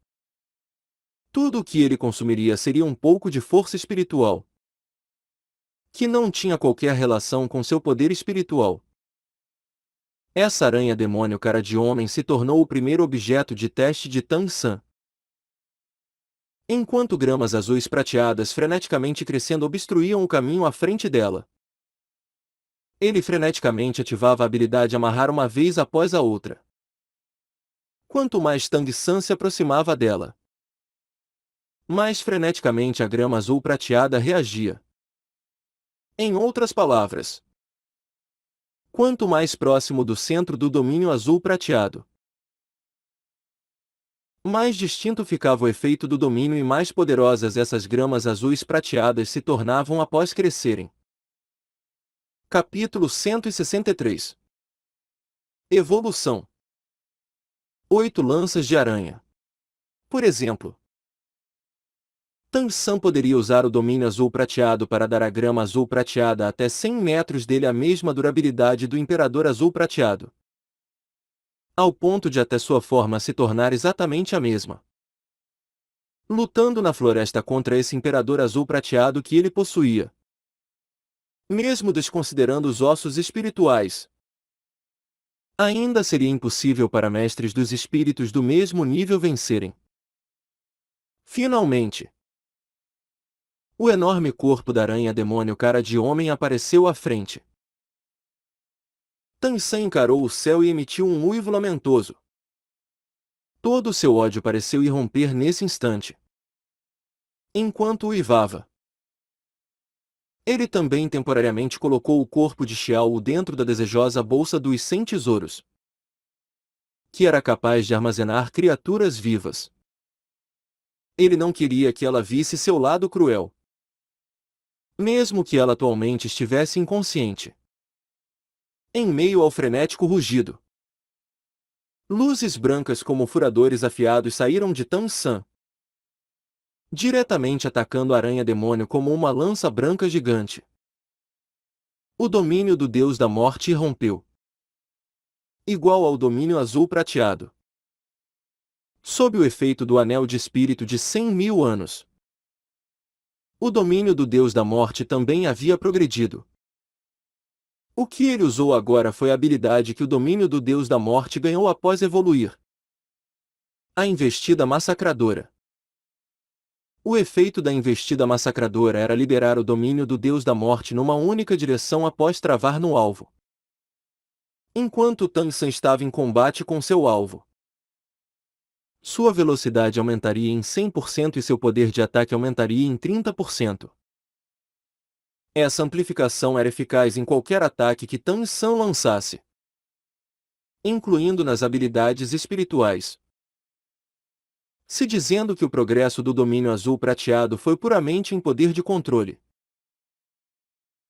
Tudo o que ele consumiria seria um pouco de força espiritual, que não tinha qualquer relação com seu poder espiritual. Essa aranha demônio cara de homem se tornou o primeiro objeto de teste de Tang San. enquanto gramas azuis prateadas freneticamente crescendo obstruíam o caminho à frente dela. Ele freneticamente ativava a habilidade de amarrar uma vez após a outra. Quanto mais Tang San se aproximava dela, mais freneticamente a grama azul prateada reagia. Em outras palavras, quanto mais próximo do centro do domínio azul prateado, mais distinto ficava o efeito do domínio e mais poderosas essas gramas azuis prateadas se tornavam após crescerem. Capítulo 163. Evolução. 8 lanças de aranha. Por exemplo, Tang San poderia usar o domínio azul prateado para dar à grama azul prateada até 100 metros dele a mesma durabilidade do Imperador Azul Prateado, ao ponto de até sua forma se tornar exatamente a mesma. Lutando na floresta contra esse Imperador Azul Prateado que ele possuía, mesmo desconsiderando os ossos espirituais, ainda seria impossível para mestres dos espíritos do mesmo nível vencerem. Finalmente, o enorme corpo da aranha-demônio cara de homem apareceu à frente. Tang San encarou o céu e emitiu um uivo lamentoso. Todo o seu ódio pareceu irromper nesse instante. Enquanto uivava, ele também temporariamente colocou o corpo de Xiao Wu dentro da desejosa bolsa dos 100 tesouros, que era capaz de armazenar criaturas vivas. Ele não queria que ela visse seu lado cruel, mesmo que ela atualmente estivesse inconsciente. Em meio ao frenético rugido, luzes brancas como furadores afiados saíram de Tang San, diretamente atacando a aranha-demônio como uma lança branca gigante. O domínio do Deus da Morte irrompeu, igual ao domínio azul prateado. Sob o efeito do anel de espírito de 100.000 anos, o domínio do Deus da Morte também havia progredido. O que ele usou agora foi a habilidade que o domínio do Deus da Morte ganhou após evoluir: a investida massacradora. O efeito da investida massacradora era liberar o domínio do Deus da Morte numa única direção após travar no alvo. Enquanto Tang San estava em combate com seu alvo, sua velocidade aumentaria em 100% e seu poder de ataque aumentaria em 30%. Essa amplificação era eficaz em qualquer ataque que Tang San lançasse, incluindo nas habilidades espirituais. Se dizendo que o progresso do domínio azul prateado foi puramente em poder de controle,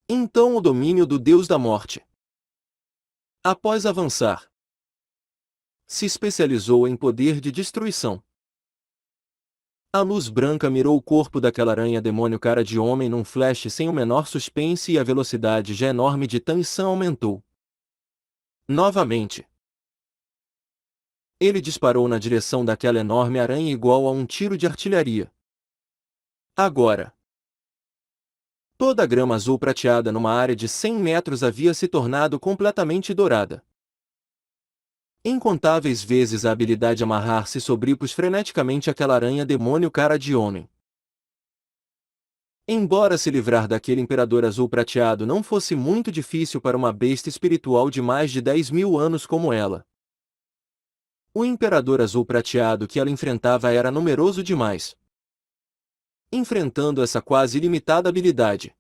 então o domínio do Deus da Morte, após avançar, se especializou em poder de destruição. A luz branca mirou o corpo daquela aranha-demônio cara de homem num flash sem o menor suspense e a velocidade já enorme de Tang San aumentou. Novamente, ele disparou na direção daquela enorme aranha igual a um tiro de artilharia. Agora, toda a grama azul prateada numa área de 100 metros havia se tornado completamente dourada. Incontáveis vezes a habilidade de amarrar se sobrepôs freneticamente àquela aranha-demônio cara de homem. Embora se livrar daquele imperador azul prateado não fosse muito difícil para uma besta espiritual de mais de 10.000 anos como ela, o imperador azul prateado que ela enfrentava era numeroso demais. Enfrentando essa quase ilimitada habilidade,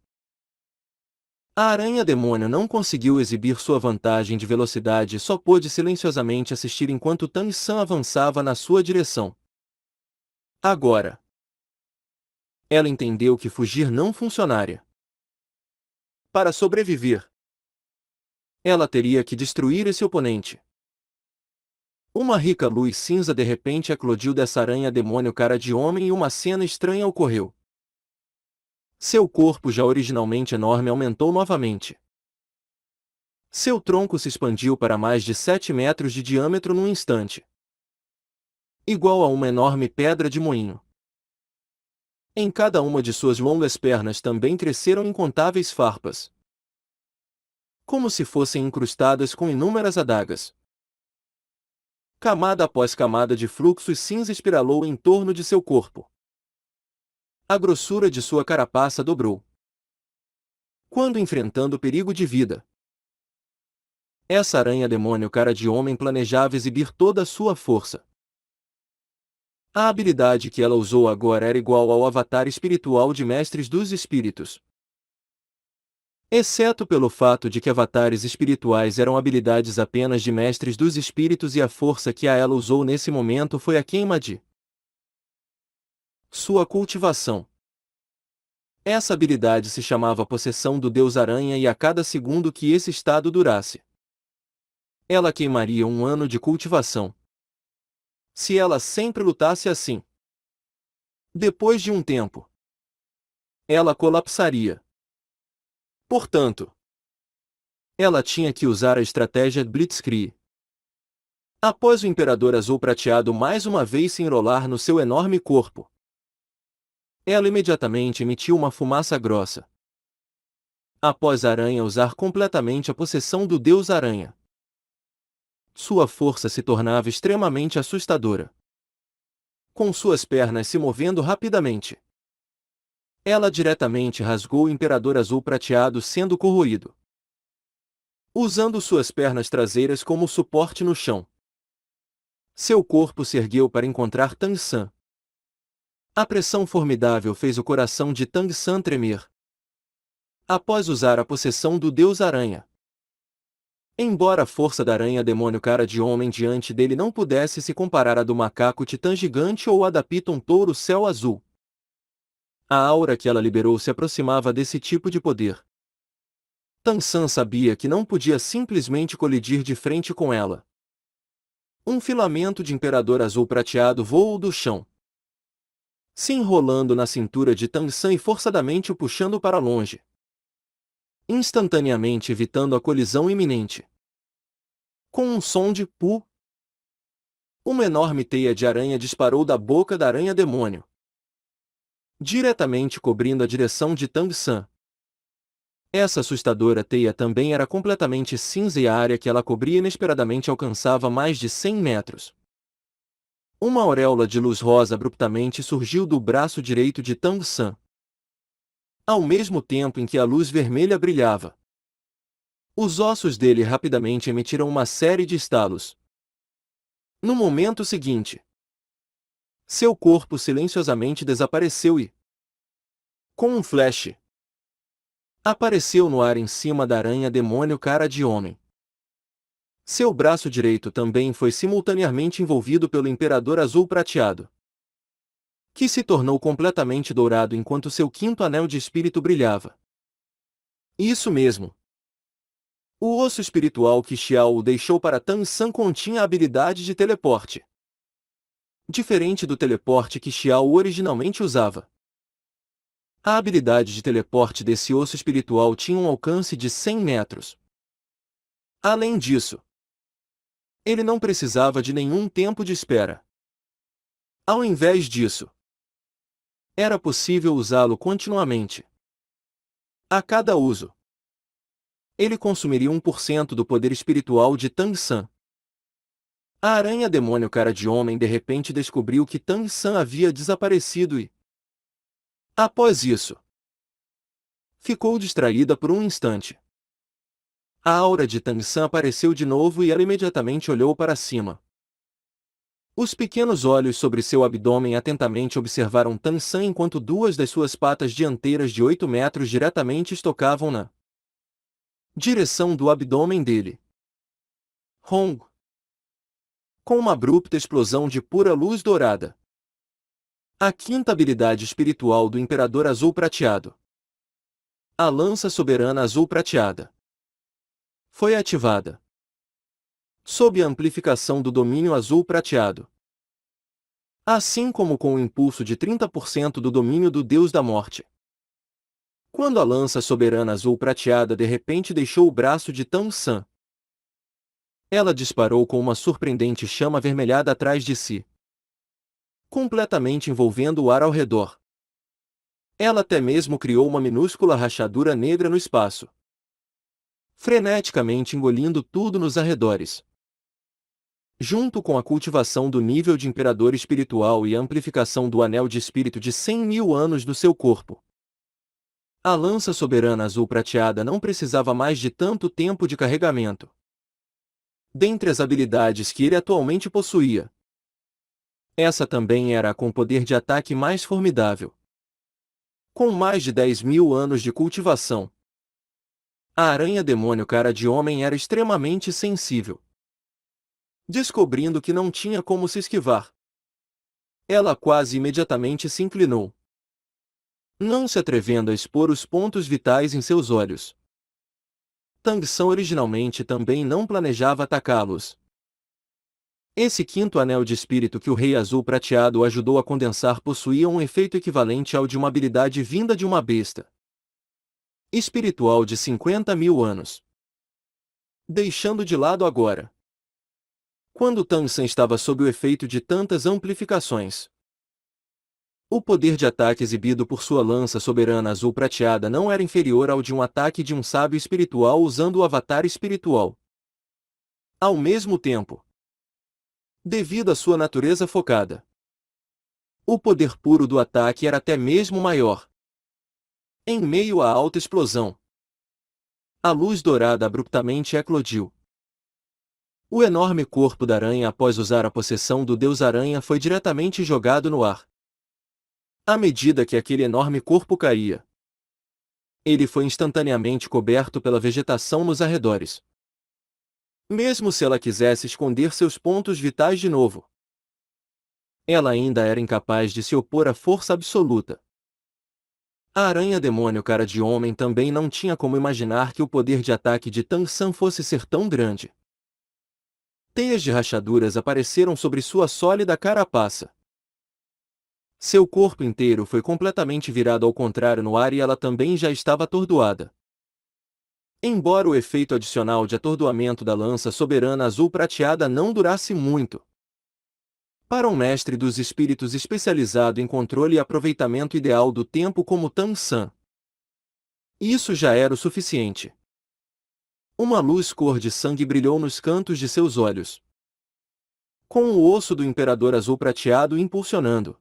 a aranha-demônio não conseguiu exibir sua vantagem de velocidade e só pôde silenciosamente assistir enquanto Tang San avançava na sua direção. Agora, ela entendeu que fugir não funcionaria. Para sobreviver, ela teria que destruir esse oponente. Uma rica luz cinza de repente eclodiu dessa aranha-demônio cara de homem e uma cena estranha ocorreu. Seu corpo já originalmente enorme aumentou novamente. Seu tronco se expandiu para mais de 7 metros de diâmetro num instante, igual a uma enorme pedra de moinho. Em cada uma de suas longas pernas também cresceram incontáveis farpas, como se fossem incrustadas com inúmeras adagas. Camada após camada de fluxos cinza espiralou em torno de seu corpo, A grossura de sua carapaça dobrou. Quando enfrentando perigo de vida, essa aranha-demônio cara de homem planejava exibir toda a sua força. A habilidade que ela usou agora era igual ao avatar espiritual de Mestres dos Espíritos. Exceto pelo fato de que avatares espirituais eram habilidades apenas de Mestres dos Espíritos e a força que a ela usou nesse momento foi a queima de sua cultivação. Essa habilidade se chamava Possessão do Deus Aranha e a cada segundo que esse estado durasse, ela queimaria 1 ano de cultivação. Se ela sempre lutasse assim, depois de um tempo, ela colapsaria. Portanto, ela tinha que usar a estratégia Blitzkrieg. Após o Imperador Azul Prateado mais uma vez se enrolar no seu enorme corpo, ela imediatamente emitiu uma fumaça grossa. Após a aranha usar completamente a possessão do Deus Aranha, sua força se tornava extremamente assustadora. Com suas pernas se movendo rapidamente, ela diretamente rasgou o Imperador Azul Prateado sendo corroído. Usando suas pernas traseiras como suporte no chão, seu corpo se ergueu para encontrar Tang San. A pressão formidável fez o coração de Tang San tremer. Após usar a possessão do Deus Aranha, embora a força da aranha-demônio cara de homem diante dele não pudesse se comparar à do macaco titã gigante ou à da Piton touro céu azul, a aura que ela liberou se aproximava desse tipo de poder. Tang San sabia que não podia simplesmente colidir de frente com ela. Um filamento de Imperador Azul Prateado voou do chão, se enrolando na cintura de Tang San e forçadamente o puxando para longe, instantaneamente evitando a colisão iminente. Com um som de pu, uma enorme teia de aranha disparou da boca da aranha-demônio, diretamente cobrindo a direção de Tang San. Essa assustadora teia também era completamente cinza e a área que ela cobria inesperadamente alcançava mais de 100 metros. Uma auréola de luz rosa abruptamente surgiu do braço direito de Tang San, ao mesmo tempo em que a luz vermelha brilhava. Os ossos dele rapidamente emitiram uma série de estalos. No momento seguinte, seu corpo silenciosamente desapareceu e, com um flash, apareceu no ar em cima da aranha-demônio cara de homem. Seu braço direito também foi simultaneamente envolvido pelo Imperador Azul Prateado, que se tornou completamente dourado enquanto seu quinto anel de espírito brilhava. Isso mesmo. O osso espiritual que Xiao deixou para Tang San continha a habilidade de teleporte, diferente do teleporte que Xiao originalmente usava. A habilidade de teleporte desse osso espiritual tinha um alcance de 100 metros. Além disso, ele não precisava de nenhum tempo de espera. Ao invés disso, era possível usá-lo continuamente. A cada uso, ele consumiria 1% do poder espiritual de Tang San. A aranha-demônio cara de homem de repente descobriu que Tang San havia desaparecido e, após isso, ficou distraída por um instante. A aura de Tang San apareceu de novo e ela imediatamente olhou para cima. Os pequenos olhos sobre seu abdômen atentamente observaram Tang San enquanto duas das suas patas dianteiras de 8 metros diretamente estocavam na direção do abdômen dele. Hong! Com uma abrupta explosão de pura luz dourada, a quinta habilidade espiritual do Imperador Azul Prateado, a Lança Soberana Azul Prateada, foi ativada. Sob a amplificação do domínio azul prateado, assim como com o impulso de 30% do domínio do Deus da Morte. Quando a lança soberana azul prateada de repente deixou o braço de Tang San, ela disparou com uma surpreendente chama avermelhada atrás de si, completamente envolvendo o ar ao redor. Ela até mesmo criou uma minúscula rachadura negra no espaço, freneticamente engolindo tudo nos arredores. Junto com a cultivação do nível de imperador espiritual e a amplificação do anel de espírito de 100.000 anos do seu corpo, a lança soberana azul prateada não precisava mais de tanto tempo de carregamento. Dentre as habilidades que ele atualmente possuía, essa também era a com poder de ataque mais formidável. Com mais de 10.000 anos de cultivação, a aranha demônio cara de homem era extremamente sensível. Descobrindo que não tinha como se esquivar, ela quase imediatamente se inclinou, não se atrevendo a expor os pontos vitais em seus olhos. Tang San originalmente também não planejava atacá-los. Esse quinto anel de espírito que o Rei Azul Prateado ajudou a condensar possuía um efeito equivalente ao de uma habilidade vinda de uma besta espiritual de 50.000 anos. Deixando de lado agora, quando Tang San estava sob o efeito de tantas amplificações, o poder de ataque exibido por sua lança soberana azul prateada não era inferior ao de um ataque de um sábio espiritual usando o avatar espiritual. Ao mesmo tempo, devido à sua natureza focada, o poder puro do ataque era até mesmo maior. Em meio à alta explosão, a luz dourada abruptamente eclodiu. O enorme corpo da aranha após usar a possessão do Deus Aranha foi diretamente jogado no ar. À medida que aquele enorme corpo caía, ele foi instantaneamente coberto pela vegetação nos arredores. Mesmo se ela quisesse esconder seus pontos vitais de novo, ela ainda era incapaz de se opor à força absoluta. A aranha demônio cara de homem também não tinha como imaginar que o poder de ataque de Tang San fosse ser tão grande. Teias de rachaduras apareceram sobre sua sólida carapaça. Seu corpo inteiro foi completamente virado ao contrário no ar e ela também já estava atordoada. Embora o efeito adicional de atordoamento da lança soberana azul prateada não durasse muito, para um mestre dos espíritos especializado em controle e aproveitamento ideal do tempo como Tang San, isso já era o suficiente. Uma luz cor de sangue brilhou nos cantos de seus olhos, com o osso do imperador azul prateado impulsionando.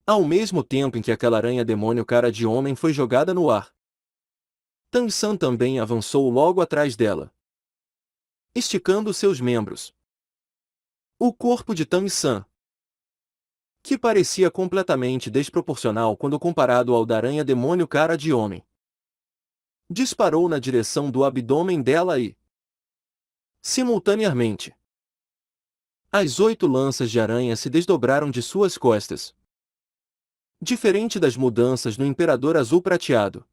Ao mesmo tempo em que aquela aranha demônio cara de homem foi jogada no ar, Tang San também avançou logo atrás dela, esticando seus membros. O corpo de Tang San, que parecia completamente desproporcional quando comparado ao da aranha demônio cara de homem, disparou na direção do abdômen dela e, simultaneamente, as 8 lanças de aranha se desdobraram de suas costas. Diferente das mudanças no Imperador Azul Prateado,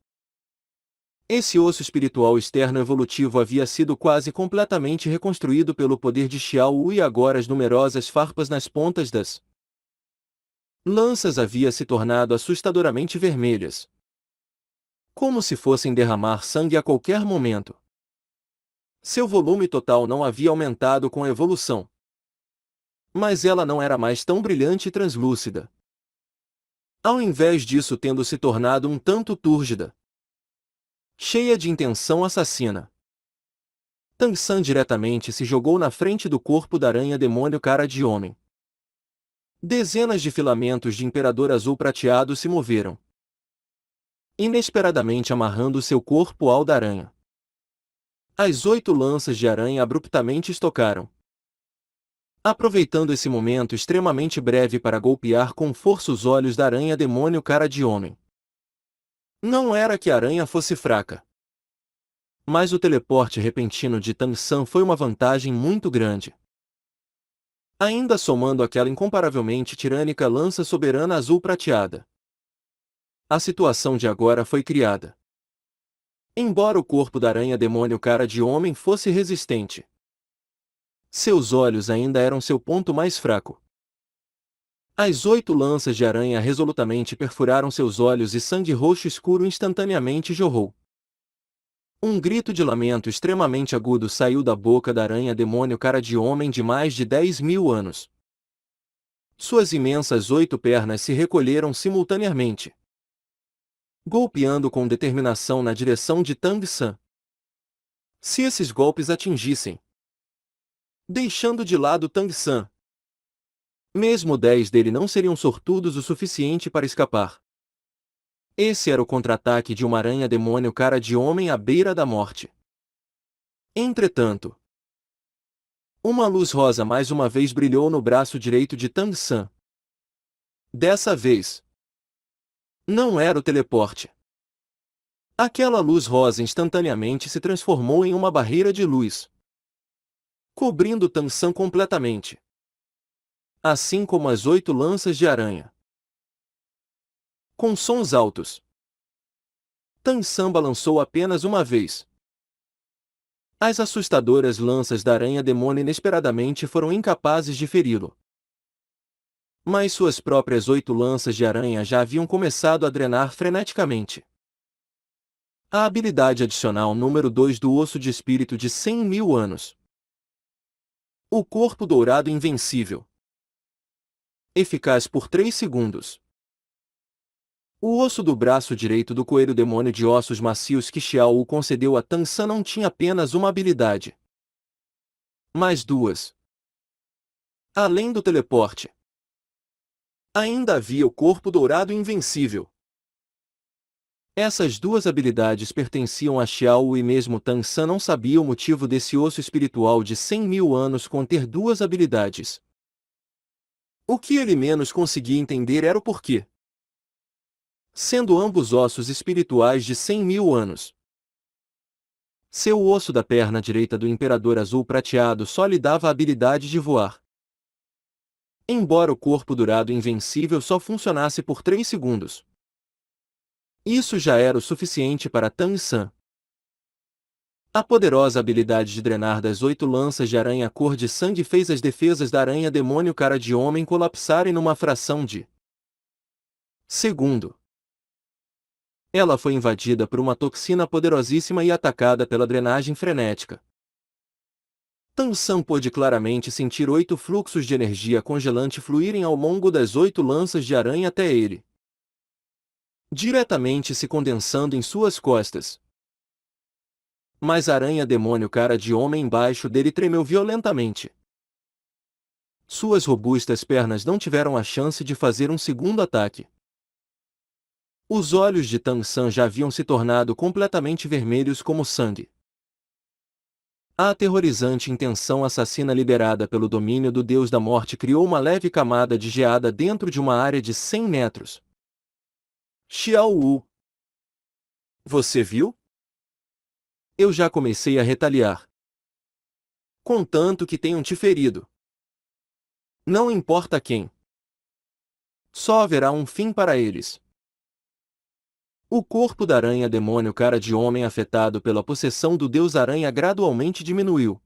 esse osso espiritual externo evolutivo havia sido quase completamente reconstruído pelo poder de Xiao Wu e agora as numerosas farpas nas pontas das lanças havia se tornado assustadoramente vermelhas, como se fossem derramar sangue a qualquer momento. Seu volume total não havia aumentado com a evolução, mas ela não era mais tão brilhante e translúcida. Ao invés disso, tendo se tornado um tanto túrgida, cheia de intenção assassina. Tang San diretamente se jogou na frente do corpo da aranha demônio cara de homem. Dezenas de filamentos de imperador azul prateado se moveram, inesperadamente amarrando seu corpo ao da aranha. As 8 lanças de aranha abruptamente estocaram, aproveitando esse momento extremamente breve para golpear com força os olhos da aranha demônio cara de homem. Não era que a aranha fosse fraca, mas o teleporte repentino de Tang San foi uma vantagem muito grande. Ainda somando aquela incomparavelmente tirânica lança soberana azul prateada, a situação de agora foi criada. Embora o corpo da aranha demônio cara de homem fosse resistente, seus olhos ainda eram seu ponto mais fraco. As 8 lanças de aranha resolutamente perfuraram seus olhos e sangue roxo escuro instantaneamente jorrou. Um grito de lamento extremamente agudo saiu da boca da aranha demônio cara de homem de mais de 10.000 anos. Suas imensas 8 pernas se recolheram simultaneamente, golpeando com determinação na direção de Tang San. Se esses golpes atingissem deixando de lado Tang San. Mesmo 10 dele não seriam sortudos o suficiente para escapar. Esse era o contra-ataque de uma aranha-demônio cara de homem à beira da morte. Entretanto, uma luz rosa mais uma vez brilhou no braço direito de Tang San. Dessa vez, não era o teleporte. Aquela luz rosa instantaneamente se transformou em uma barreira de luz, cobrindo Tang San completamente, assim como as 8 lanças de aranha. Com sons altos, Tang San balançou apenas uma vez. As assustadoras lanças da aranha-demônio inesperadamente foram incapazes de feri-lo. Mas suas próprias 8 lanças de aranha já haviam começado a drenar freneticamente. A habilidade adicional número 2 do Osso de Espírito de 100.000 anos. O Corpo Dourado Invencível. Eficaz por 3 segundos. O osso do braço direito do coelho demônio de ossos macios que Xiao Wu concedeu a Tang San não tinha apenas uma habilidade, mas 2. Além do teleporte, ainda havia o Corpo Dourado Invencível. Essas 2 habilidades pertenciam a Xiao Wu e mesmo Tang San não sabia o motivo desse osso espiritual de 100.000 anos conter 2 habilidades. O que ele menos conseguia entender era o porquê. Sendo ambos ossos espirituais de 100.000 anos. Seu osso da perna direita do Imperador Azul Prateado só lhe dava a habilidade de voar. Embora o Corpo Dourado Invencível só funcionasse por 3 segundos. Isso já era o suficiente para Tang San. A poderosa habilidade de drenar das 8 lanças de aranha cor de sangue fez as defesas da aranha-demônio cara de homem colapsarem numa fração de segundo. Ela foi invadida por uma toxina poderosíssima e atacada pela drenagem frenética. Tang San pôde claramente sentir 8 fluxos de energia congelante fluírem ao longo das 8 lanças de aranha até ele, diretamente se condensando em suas costas. Mas a aranha-demônio cara de homem embaixo dele tremeu violentamente. Suas robustas pernas não tiveram a chance de fazer um segundo ataque. Os olhos de Tang San já haviam se tornado completamente vermelhos como sangue. A aterrorizante intenção assassina liberada pelo domínio do Deus da Morte criou uma leve camada de geada dentro de uma área de 100 metros. Xiao Wu. Você viu? Eu já comecei a retaliar. Contanto que tenham te ferido. Não importa quem. Só haverá um fim para eles. O corpo da aranha-demônio cara de homem afetado pela possessão do Deus Aranha gradualmente diminuiu,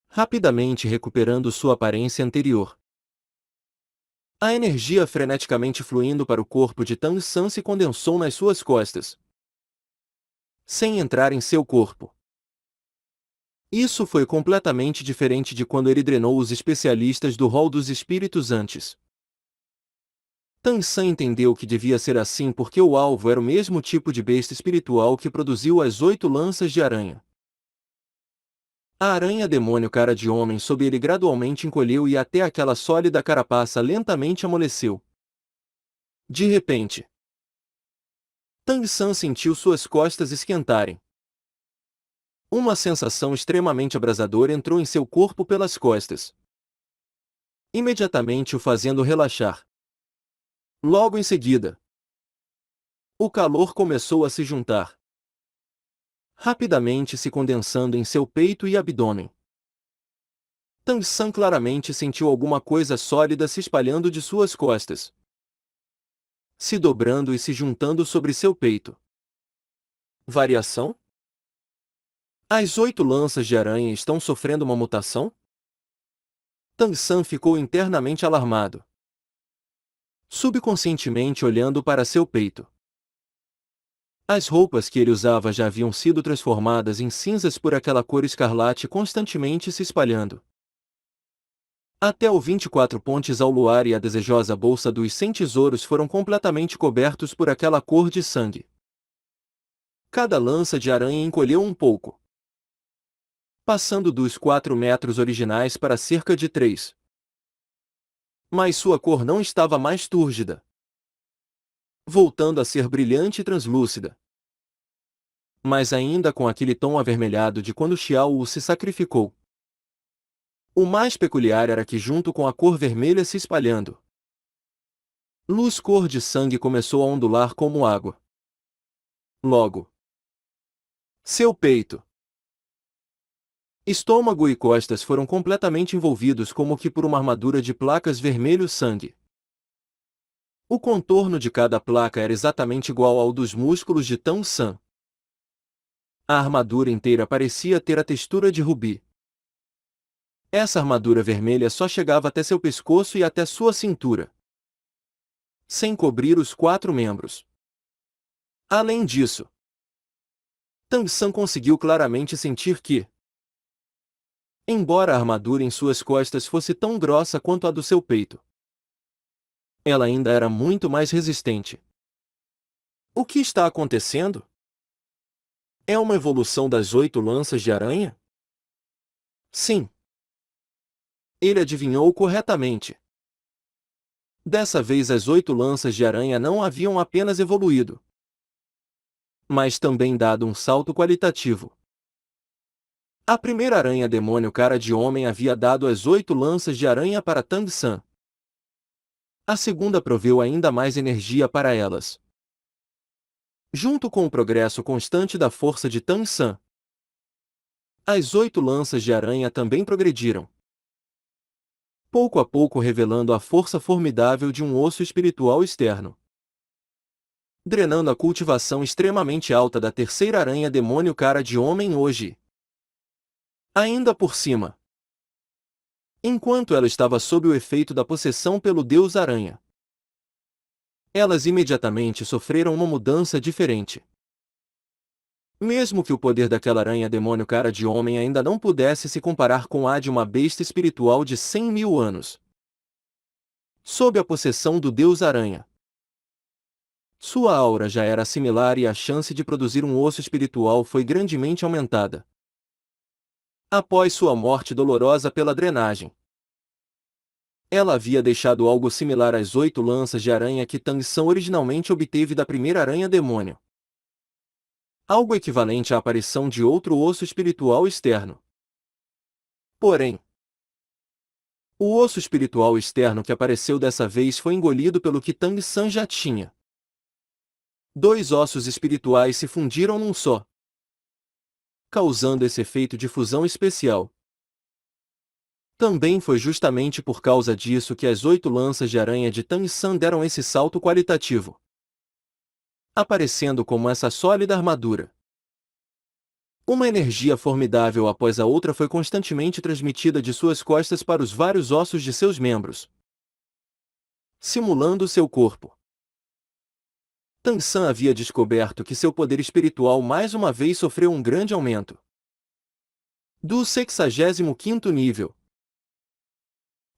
rapidamente recuperando sua aparência anterior. A energia freneticamente fluindo para o corpo de Tang San se condensou nas suas costas, sem entrar em seu corpo. Isso foi completamente diferente de quando ele drenou os especialistas do rol dos espíritos antes. Tang San entendeu que devia ser assim porque o alvo era o mesmo tipo de besta espiritual que produziu as 8 lanças de aranha. A aranha-demônio cara de homem sob ele gradualmente encolheu e até aquela sólida carapaça lentamente amoleceu. De repente, Tang San sentiu suas costas esquentarem. Uma sensação extremamente abrasadora entrou em seu corpo pelas costas, imediatamente o fazendo relaxar. Logo em seguida, o calor começou a se juntar, rapidamente se condensando em seu peito e abdômen. Tang San claramente sentiu alguma coisa sólida se espalhando de suas costas, se dobrando e se juntando sobre seu peito. Variação? As 8 lanças de aranha estão sofrendo uma mutação? Tang San ficou internamente alarmado, subconscientemente olhando para seu peito. As roupas que ele usava já haviam sido transformadas em cinzas por aquela cor escarlate constantemente se espalhando. Até o 24 pontes ao luar e a desejosa bolsa dos 100 tesouros foram completamente cobertos por aquela cor de sangue. Cada lança de aranha encolheu um pouco. passando dos 4 metros originais para cerca de 3. Mas sua cor não estava mais túrgida, voltando a ser brilhante e translúcida, mas ainda com aquele tom avermelhado de quando Xiao Wu se sacrificou. O mais peculiar era que, junto com a cor vermelha se espalhando, luz cor de sangue começou a ondular como água. Logo, seu peito, estômago e costas foram completamente envolvidos como que por uma armadura de placas vermelho-sangue. O contorno de cada placa era exatamente igual ao dos músculos de Tang San. A armadura inteira parecia ter a textura de rubi. Essa armadura vermelha só chegava até seu pescoço e até sua cintura, sem cobrir os 4 membros. Além disso, Tang San conseguiu claramente sentir que, embora a armadura em suas costas fosse tão grossa quanto a do seu peito, ela ainda era muito mais resistente. O que está acontecendo? É uma evolução das 8 lanças de aranha? Sim. Ele adivinhou corretamente. Dessa vez as 8 lanças de aranha não haviam apenas evoluído, mas também dado um salto qualitativo. A primeira aranha demônio cara de homem havia dado as 8 lanças de aranha para Tang San. A segunda proveu ainda mais energia para elas. Junto com o progresso constante da força de Tang San, as 8 lanças de aranha também progrediram, pouco a pouco revelando a força formidável de um osso espiritual externo, drenando a cultivação extremamente alta da terceira aranha demônio cara de homem hoje. Ainda por cima, enquanto ela estava sob o efeito da possessão pelo Deus Aranha, elas imediatamente sofreram uma mudança diferente. Mesmo que o poder daquela aranha demônio cara de homem ainda não pudesse se comparar com a de uma besta espiritual de 100.000 anos, sob a possessão do Deus Aranha, sua aura já era similar e a chance de produzir um osso espiritual foi grandemente aumentada. Após sua morte dolorosa pela drenagem, ela havia deixado algo similar às 8 lanças de aranha que Tang San originalmente obteve da primeira aranha demônio. Algo equivalente à aparição de outro osso espiritual externo. Porém, o osso espiritual externo que apareceu dessa vez foi engolido pelo que Tang San já tinha. 2 ossos espirituais se fundiram num só, causando esse efeito de fusão especial. Também foi justamente por causa disso que as 8 lanças de aranha de Tang San deram esse salto qualitativo, aparecendo como essa sólida armadura. Uma energia formidável após a outra foi constantemente transmitida de suas costas para os vários ossos de seus membros, simulando seu corpo. Tang San havia descoberto que seu poder espiritual mais uma vez sofreu um grande aumento. Do 65º nível,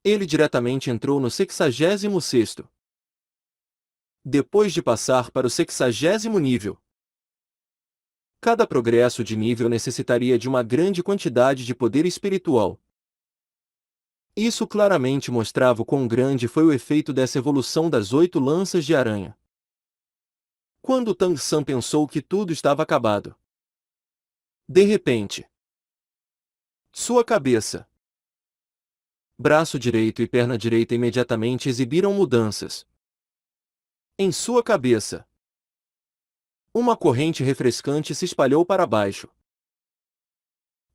ele diretamente entrou no 66º. Depois de passar para o 60º nível, cada progresso de nível necessitaria de uma grande quantidade de poder espiritual. Isso claramente mostrava o quão grande foi o efeito dessa evolução das 8 lanças de aranha. Quando Tang San pensou que tudo estava acabado, de repente, sua cabeça, braço direito e perna direita imediatamente exibiram mudanças. Em sua cabeça, uma corrente refrescante se espalhou para baixo,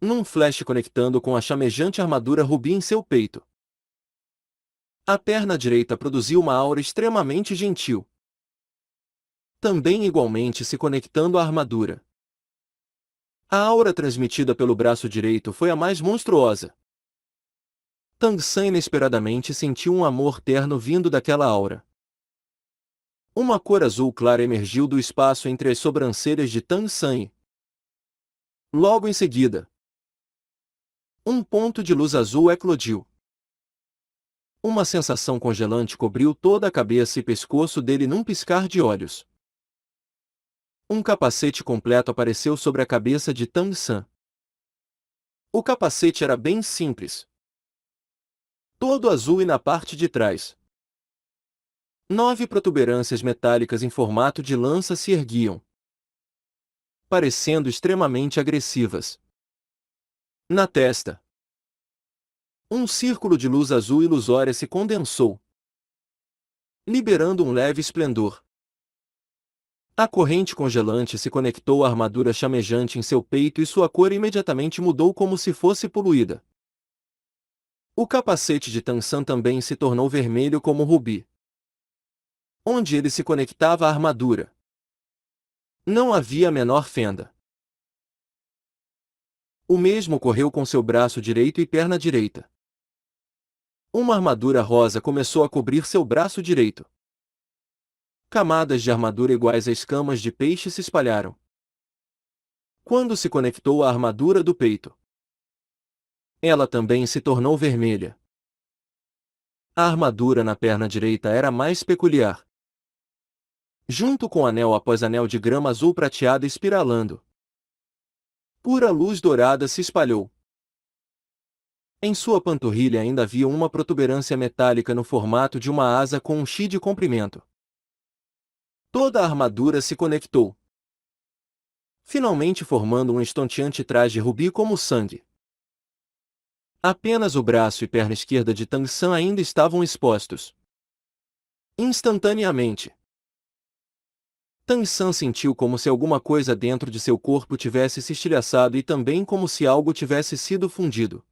num flash conectando com a chamejante armadura rubi em seu peito. A perna direita produziu uma aura extremamente gentil, também igualmente se conectando à armadura. A aura transmitida pelo braço direito foi a mais monstruosa. Tang San inesperadamente sentiu um amor terno vindo daquela aura. Uma cor azul clara emergiu do espaço entre as sobrancelhas de Tang San e, logo em seguida, um ponto de luz azul eclodiu. Uma sensação congelante cobriu toda a cabeça e pescoço dele num piscar de olhos. Um capacete completo apareceu sobre a cabeça de Tang San. O capacete era bem simples. Todo azul e na parte de trás 9 protuberâncias metálicas em formato de lança se erguiam, parecendo extremamente agressivas. Na testa, um círculo de luz azul ilusória se condensou, liberando um leve esplendor. A corrente congelante se conectou à armadura chamejante em seu peito e sua cor imediatamente mudou como se fosse poluída. O capacete de Tansan também se tornou vermelho como rubi. Onde ele se conectava à armadura, não havia a menor fenda. O mesmo ocorreu com seu braço direito e perna direita. Uma armadura rosa começou a cobrir seu braço direito. Camadas de armadura iguais a escamas de peixe se espalharam. Quando se conectou à armadura do peito, ela também se tornou vermelha. A armadura na perna direita era mais peculiar. Junto com anel após anel de grama azul prateada espiralando, pura luz dourada se espalhou. Em sua panturrilha ainda havia uma protuberância metálica no formato de uma asa com um chi de comprimento. Toda a armadura se conectou, finalmente formando um estonteante traje rubi como sangue. Apenas o braço e perna esquerda de Tang San ainda estavam expostos. Instantaneamente, Tang San sentiu como se alguma coisa dentro de seu corpo tivesse se estilhaçado e também como se algo tivesse sido fundido.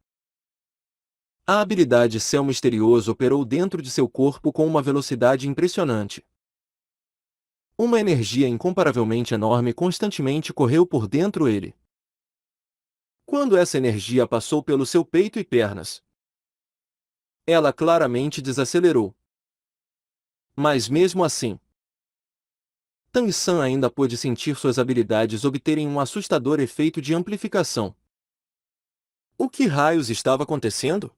A habilidade Céu Misterioso operou dentro de seu corpo com uma velocidade impressionante. Uma energia incomparavelmente enorme constantemente correu por dentro dele. Quando essa energia passou pelo seu peito e pernas, ela claramente desacelerou. Mas mesmo assim, Tang San ainda pôde sentir suas habilidades obterem um assustador efeito de amplificação. O que raios estava acontecendo?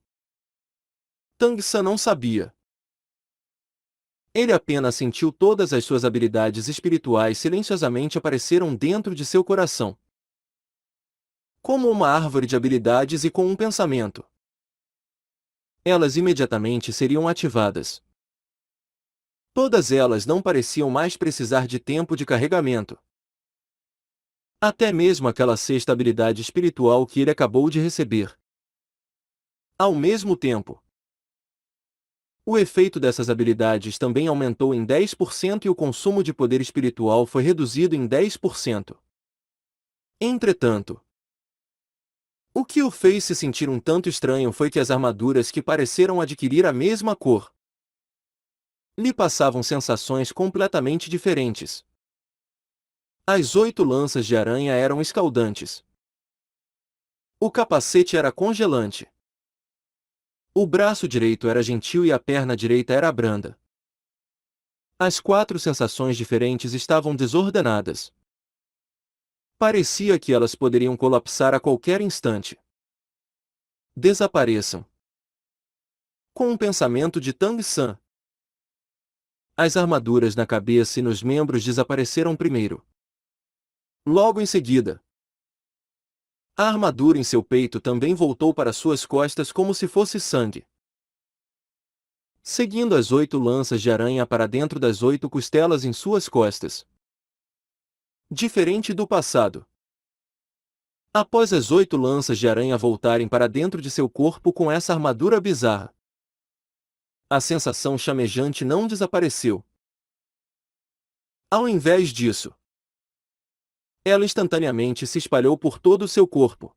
Tang San não sabia. Ele apenas sentiu todas as suas habilidades espirituais silenciosamente apareceram dentro de seu coração, como uma árvore de habilidades e com um pensamento. Elas imediatamente seriam ativadas. Todas elas não pareciam mais precisar de tempo de carregamento. Até mesmo aquela sexta habilidade espiritual que ele acabou de receber. Ao mesmo tempo, o efeito dessas habilidades também aumentou em 10% e o consumo de poder espiritual foi reduzido em 10%. Entretanto, o que o fez se sentir um tanto estranho foi que as armaduras que pareceram adquirir a mesma cor lhe passavam sensações completamente diferentes. As 8 lanças de aranha eram escaldantes. O capacete era congelante. O braço direito era gentil e a perna direita era branda. As 4 sensações diferentes estavam desordenadas. Parecia que elas poderiam colapsar a qualquer instante. Desapareçam. Com um pensamento de Tang San, as armaduras na cabeça e nos membros desapareceram primeiro. Logo em seguida, a armadura em seu peito também voltou para suas costas como se fosse sangue, seguindo as 8 lanças de aranha para dentro das 8 costelas em suas costas. Diferente do passado. Após as 8 lanças de aranha voltarem para dentro de seu corpo com essa armadura bizarra, a sensação chamejante não desapareceu. Ao invés disso, ela instantaneamente se espalhou por todo o seu corpo,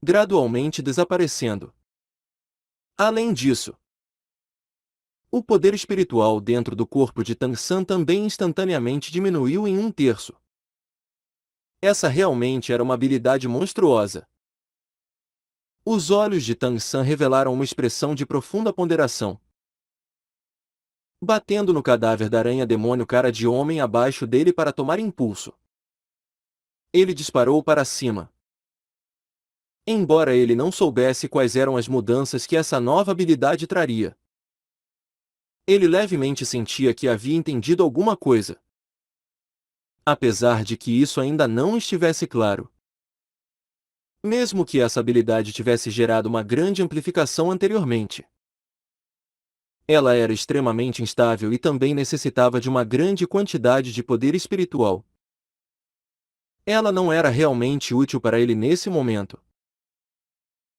gradualmente desaparecendo. Além disso, o poder espiritual dentro do corpo de Tang San também instantaneamente diminuiu em 1/3. Essa realmente era uma habilidade monstruosa. Os olhos de Tang San revelaram uma expressão de profunda ponderação. Batendo no cadáver da aranha demônio cara de homem abaixo dele para tomar impulso, ele disparou para cima. Embora ele não soubesse quais eram as mudanças que essa nova habilidade traria, ele levemente sentia que havia entendido alguma coisa. Apesar de que isso ainda não estivesse claro. mesmo que essa habilidade tivesse gerado uma grande amplificação anteriormente. Ela era extremamente instável e também necessitava de uma grande quantidade de poder espiritual. Ela não era realmente útil para ele nesse momento.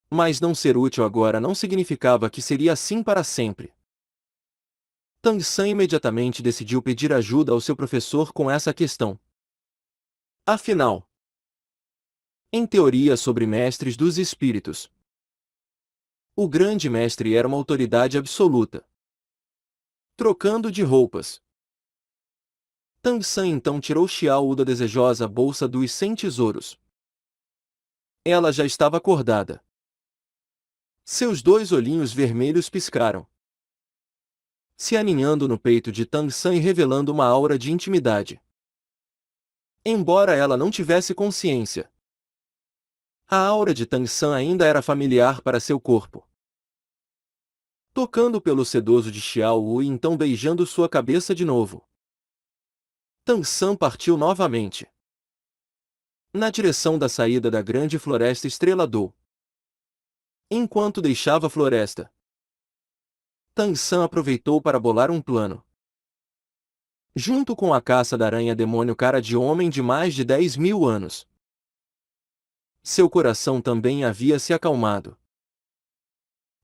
Mas não ser útil agora não significava que seria assim para sempre. Tang San imediatamente decidiu pedir ajuda ao seu professor com essa questão. Afinal, em teoria sobre mestres dos espíritos, o grande mestre era uma autoridade absoluta. Trocando de roupas, Tang San então tirou Xiao da desejosa bolsa dos 100 tesouros. Ela já estava acordada. Seus 2 olhinhos vermelhos piscaram, se aninhando no peito de Tang San e revelando uma aura de intimidade. Embora ela não tivesse consciência, a aura de Tang San ainda era familiar para seu corpo. Tocando pelo sedoso de Xiao Wu e então beijando sua cabeça de novo, Tang San partiu novamente na direção da saída da grande floresta Estrela Do. Enquanto deixava a floresta, Tang San aproveitou para bolar um plano. Junto com a caça da aranha demônio cara de homem de mais de 10.000 anos. Seu coração também havia se acalmado.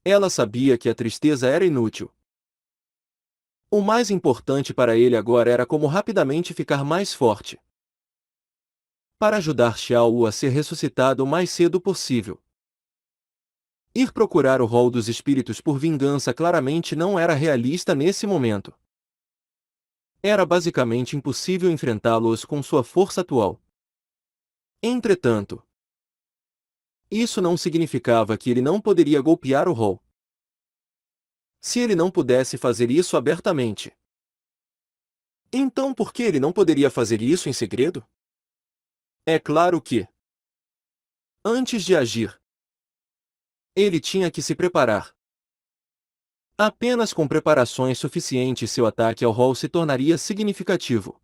Ela sabia que a tristeza era inútil. O mais importante para ele agora era como rapidamente ficar mais forte. Para ajudar Xiao Wu a ser ressuscitado o mais cedo possível. Ir procurar o rol dos espíritos por vingança claramente não era realista nesse momento. Era basicamente impossível enfrentá-los com sua força atual. Entretanto, isso não significava que ele não poderia golpear o rol. Se ele não pudesse fazer isso abertamente, então por que ele não poderia fazer isso em segredo? É claro que, antes de agir, ele tinha que se preparar. Apenas com preparações suficientes seu ataque ao rol se tornaria significativo.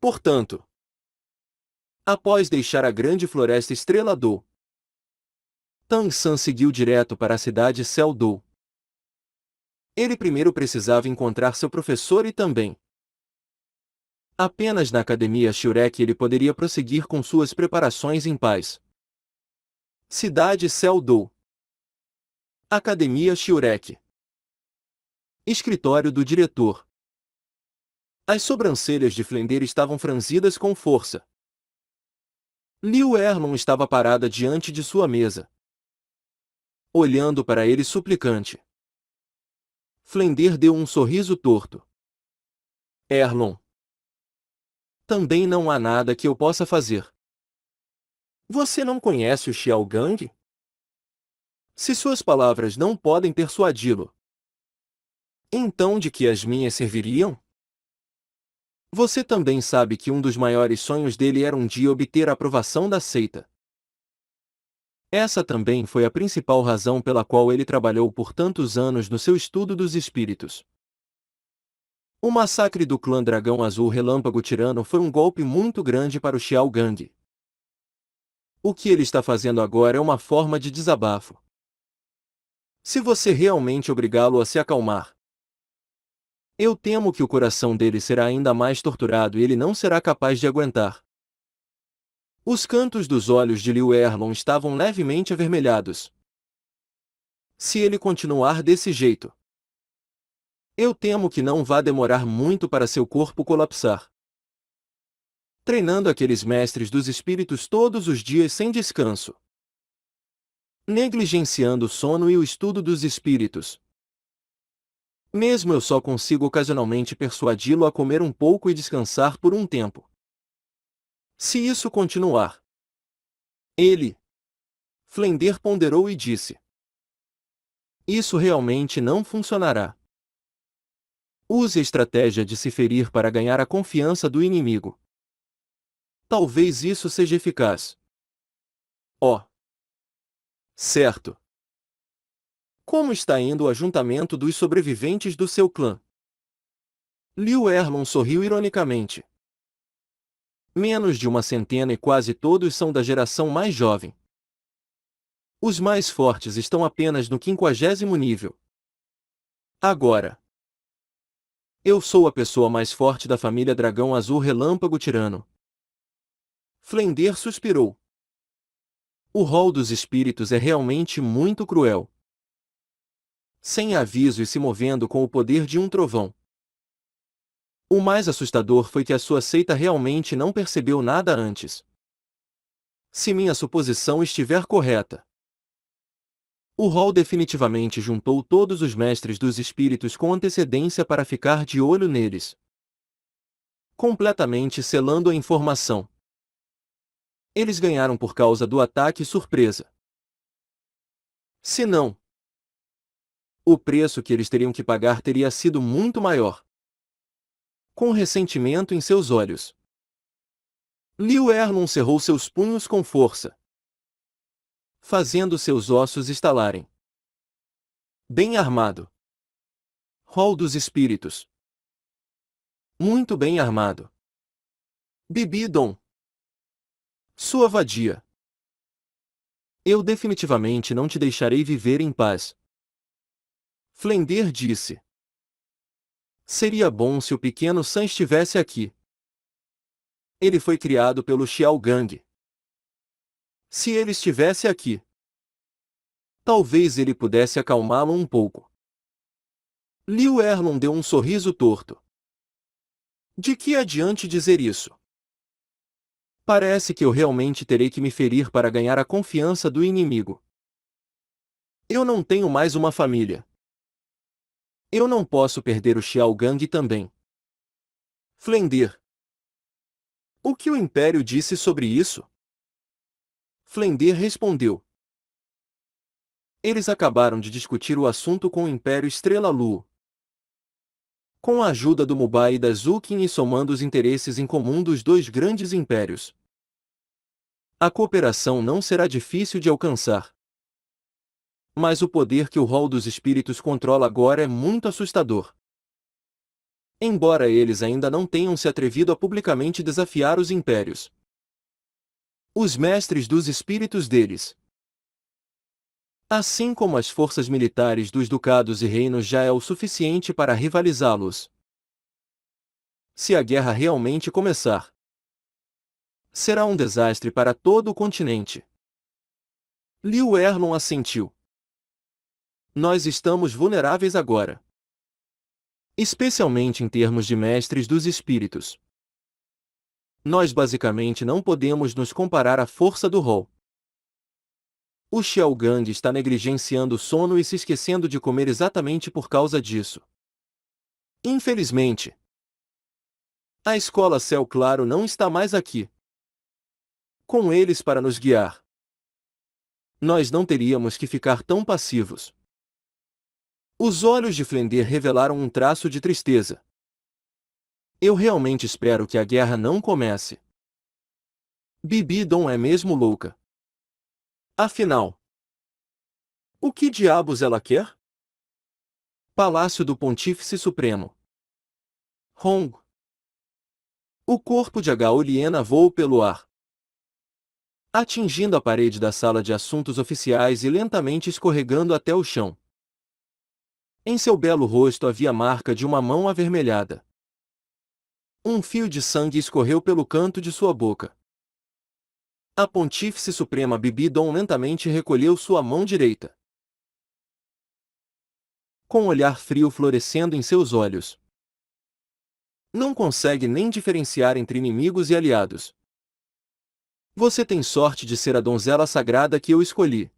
Portanto, após deixar a grande floresta Estrela Do, Tang San seguiu direto para a cidade Céu Do. Ele primeiro precisava encontrar seu professor e também. Apenas na Academia Shurek ele poderia prosseguir com suas preparações em paz. Cidade Céu Do. Academia Shurek. Escritório do diretor. As sobrancelhas de Flender estavam franzidas com força. Liu Erlon estava parada diante de sua mesa, olhando para ele suplicante. Flender deu um sorriso torto. Erlon. Também não há nada que eu possa fazer. Você não conhece o Xiao Gang? Se suas palavras não podem persuadi-lo, então de que as minhas serviriam? Você também sabe que um dos maiores sonhos dele era um dia obter a aprovação da seita. Essa também foi a principal razão pela qual ele trabalhou por tantos anos no seu estudo dos espíritos. O massacre do clã Dragão Azul Relâmpago Tirano foi um golpe muito grande para o Xiao Gang. O que ele está fazendo agora é uma forma de desabafo. Se você realmente obrigá-lo a se acalmar, eu temo que o coração dele será ainda mais torturado e ele não será capaz de aguentar. Os cantos dos olhos de Liu Erlon estavam levemente avermelhados. Se ele continuar desse jeito, eu temo que não vá demorar muito para seu corpo colapsar. Treinando aqueles mestres dos espíritos todos os dias sem descanso. Negligenciando o sono e o estudo dos espíritos. Mesmo eu só consigo ocasionalmente persuadi-lo a comer um pouco e descansar por um tempo. Se isso continuar, ele... Flender ponderou e disse. Isso realmente não funcionará. Use a estratégia de se ferir para ganhar a confiança do inimigo. Talvez isso seja eficaz. Oh. Certo. Como está indo o ajuntamento dos sobreviventes do seu clã? Liu Erlon sorriu ironicamente. Menos de uma centena e quase todos são da geração mais jovem. Os mais fortes estão apenas no 50º nível. Agora, eu sou a pessoa mais forte da família Dragão Azul Relâmpago Tirano. Flender suspirou. O rol dos espíritos é realmente muito cruel. Sem aviso e se movendo com o poder de um trovão. O mais assustador foi que a sua seita realmente não percebeu nada antes. Se minha suposição estiver correta, o rol definitivamente juntou todos os mestres dos espíritos com antecedência para ficar de olho neles, completamente selando a informação. Eles ganharam por causa do ataque surpresa. Se não, o preço que eles teriam que pagar teria sido muito maior. Com ressentimento em seus olhos, Liu Erlon cerrou seus punhos com força, fazendo seus ossos estalarem. Bem armado. Rol dos espíritos. Muito bem armado. Bibidon. Sua vadia. Eu definitivamente não te deixarei viver em paz. Flender disse. Seria bom se o pequeno San estivesse aqui. Ele foi criado pelo Xiao Gang. Se ele estivesse aqui, talvez ele pudesse acalmá-lo um pouco. Liu Erlon deu um sorriso torto. De que adiante dizer isso? Parece que eu realmente terei que me ferir para ganhar a confiança do inimigo. Eu não tenho mais uma família. Eu não posso perder o Xiao Gang também. Flender. O que o Império disse sobre isso? Flender respondeu. Eles acabaram de discutir o assunto com o Império Estrela Luo. Com a ajuda do Mubai e da Zukin e somando os interesses em comum dos dois grandes impérios, a cooperação não será difícil de alcançar. Mas o poder que o rol dos espíritos controla agora é muito assustador. Embora eles ainda não tenham se atrevido a publicamente desafiar os impérios, os mestres dos espíritos deles, assim como as forças militares dos ducados e reinos, já é o suficiente para rivalizá-los. Se a guerra realmente começar, será um desastre para todo o continente. Liu Erlon assentiu. Nós estamos vulneráveis agora, especialmente em termos de mestres dos espíritos. Nós basicamente não podemos nos comparar à força do rol. O Xiao Gang está negligenciando o sono e se esquecendo de comer exatamente por causa disso. Infelizmente, a escola Céu Claro não está mais aqui, com eles para nos guiar. Nós não teríamos que ficar tão passivos. Os olhos de Flender revelaram um traço de tristeza. Eu realmente espero que a guerra não comece. Bibidon é mesmo louca. Afinal, o que diabos ela quer? Palácio do Pontífice Supremo. Hong. O corpo de Oliena voou pelo ar, atingindo a parede da sala de assuntos oficiais e lentamente escorregando até o chão. Em seu belo rosto havia a marca de uma mão avermelhada. Um fio de sangue escorreu pelo canto de sua boca. A Pontífice Suprema Bibidon lentamente recolheu sua mão direita, com um olhar frio florescendo em seus olhos. Não consegue nem diferenciar entre inimigos e aliados. Você tem sorte de ser a donzela sagrada que eu escolhi.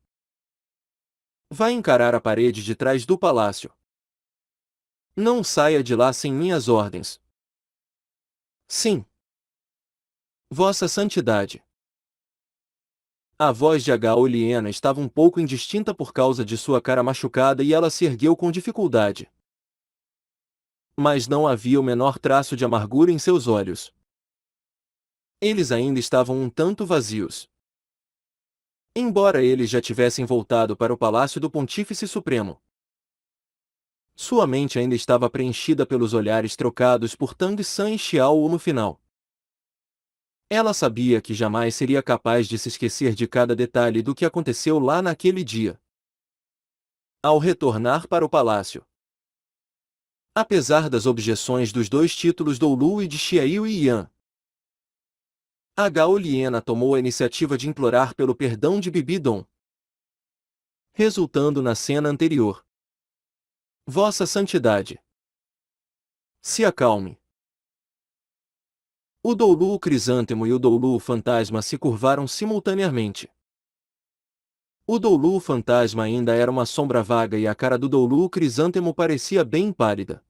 Vai encarar a parede de trás do palácio. Não saia de lá sem minhas ordens. Sim. Vossa Santidade. A voz de Oliena estava um pouco indistinta por causa de sua cara machucada e ela se ergueu com dificuldade. Mas não havia o menor traço de amargura em seus olhos. Eles ainda estavam um tanto vazios. Embora eles já tivessem voltado para o Palácio do Pontífice Supremo, sua mente ainda estava preenchida pelos olhares trocados por Tang San e Xiao Wu no final. Ela sabia que jamais seria capaz de se esquecer de cada detalhe do que aconteceu lá naquele dia. Ao retornar para o palácio, apesar das objeções dos dois títulos Doulu e de Xiao e Yan, a Gaoliena tomou a iniciativa de implorar pelo perdão de Bibidon, resultando na cena anterior. Vossa Santidade, se acalme. O Doulu Crisântemo e o Doulu Fantasma se curvaram simultaneamente. O Doulu Fantasma ainda era uma sombra vaga e a cara do Doulu Crisântemo parecia bem pálida.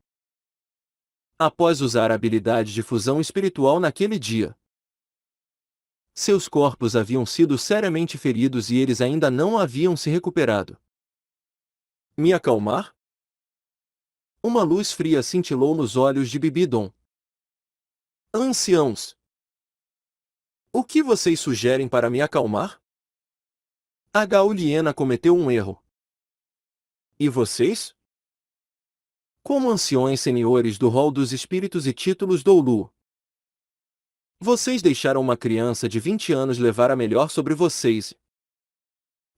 Após usar a habilidade de fusão espiritual naquele dia, seus corpos haviam sido seriamente feridos e eles ainda não haviam se recuperado. Me acalmar? Uma luz fria cintilou nos olhos de Bibidon. Anciãos, o que vocês sugerem para me acalmar? A Gaoliena cometeu um erro. E vocês? Como anciões seniores do rol dos espíritos e títulos Doulu, vocês deixaram uma criança de 20 anos levar a melhor sobre vocês.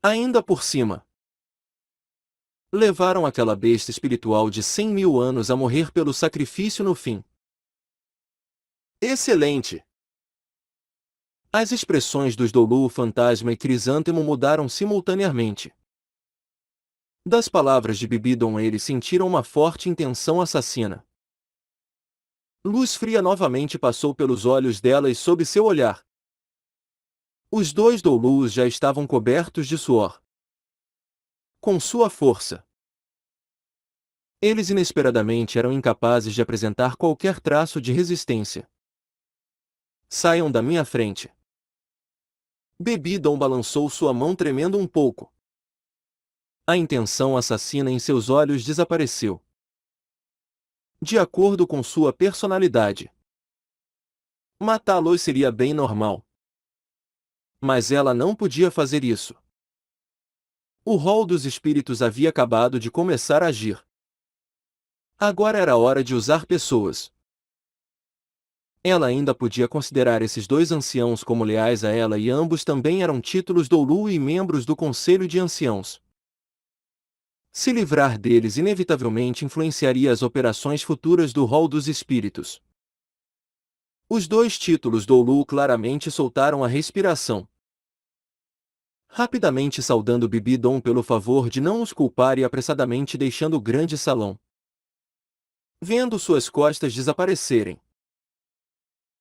Ainda por cima, levaram aquela besta espiritual de 100.000 anos a morrer pelo sacrifício no fim. Excelente! As expressões dos Doulu Fantasma e Crisântemo mudaram simultaneamente. Das palavras de Bibidon eles sentiram uma forte intenção assassina. Luz fria novamente passou pelos olhos dela e sob seu olhar, os dois Doulus já estavam cobertos de suor. Com sua força, eles inesperadamente eram incapazes de apresentar qualquer traço de resistência. Saiam da minha frente. Bibidon balançou sua mão tremendo um pouco. A intenção assassina em seus olhos desapareceu. De acordo com sua personalidade, matá-los seria bem normal. Mas ela não podia fazer isso. O rol dos espíritos havia acabado de começar a agir. Agora era hora de usar pessoas. Ela ainda podia considerar esses dois anciãos como leais a ela e ambos também eram títulos Doulu e membros do Conselho de Anciãos. Se livrar deles inevitavelmente influenciaria as operações futuras do rol dos espíritos. Os dois títulos Doulu claramente soltaram a respiração. Rapidamente saudando Bibidon pelo favor de não os culpar e apressadamente deixando o grande salão. Vendo suas costas desaparecerem,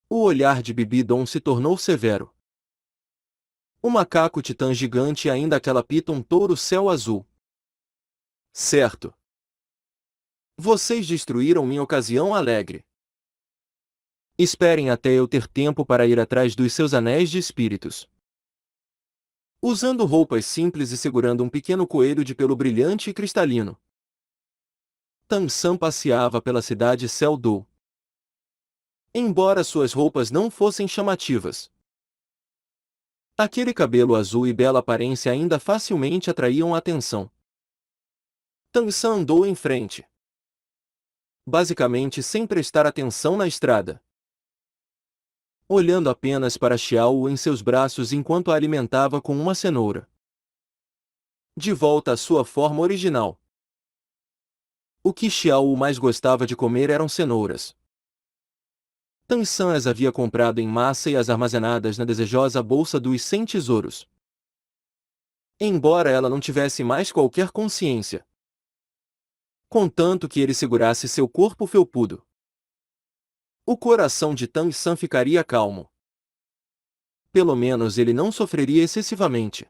o olhar de Bibidon se tornou severo. O macaco titã gigante ainda aquela pita um touro céu azul. Certo. Vocês destruíram minha ocasião alegre. Esperem até eu ter tempo para ir atrás dos seus anéis de espíritos. Usando roupas simples e segurando um pequeno coelho de pelo brilhante e cristalino, Tansan passeava pela cidade Céu-Do. Embora suas roupas não fossem chamativas, aquele cabelo azul e bela aparência ainda facilmente atraíam a atenção. Tansan andou em frente, basicamente sem prestar atenção na estrada, olhando apenas para Xiao em seus braços enquanto a alimentava com uma cenoura. De volta à sua forma original. O que Xiao mais gostava de comer eram cenouras. Tansan as havia comprado em massa e as armazenadas na desejosa bolsa dos 100 tesouros. Embora ela não tivesse mais qualquer consciência, contanto que ele segurasse seu corpo felpudo, o coração de Tansan ficaria calmo. Pelo menos ele não sofreria excessivamente.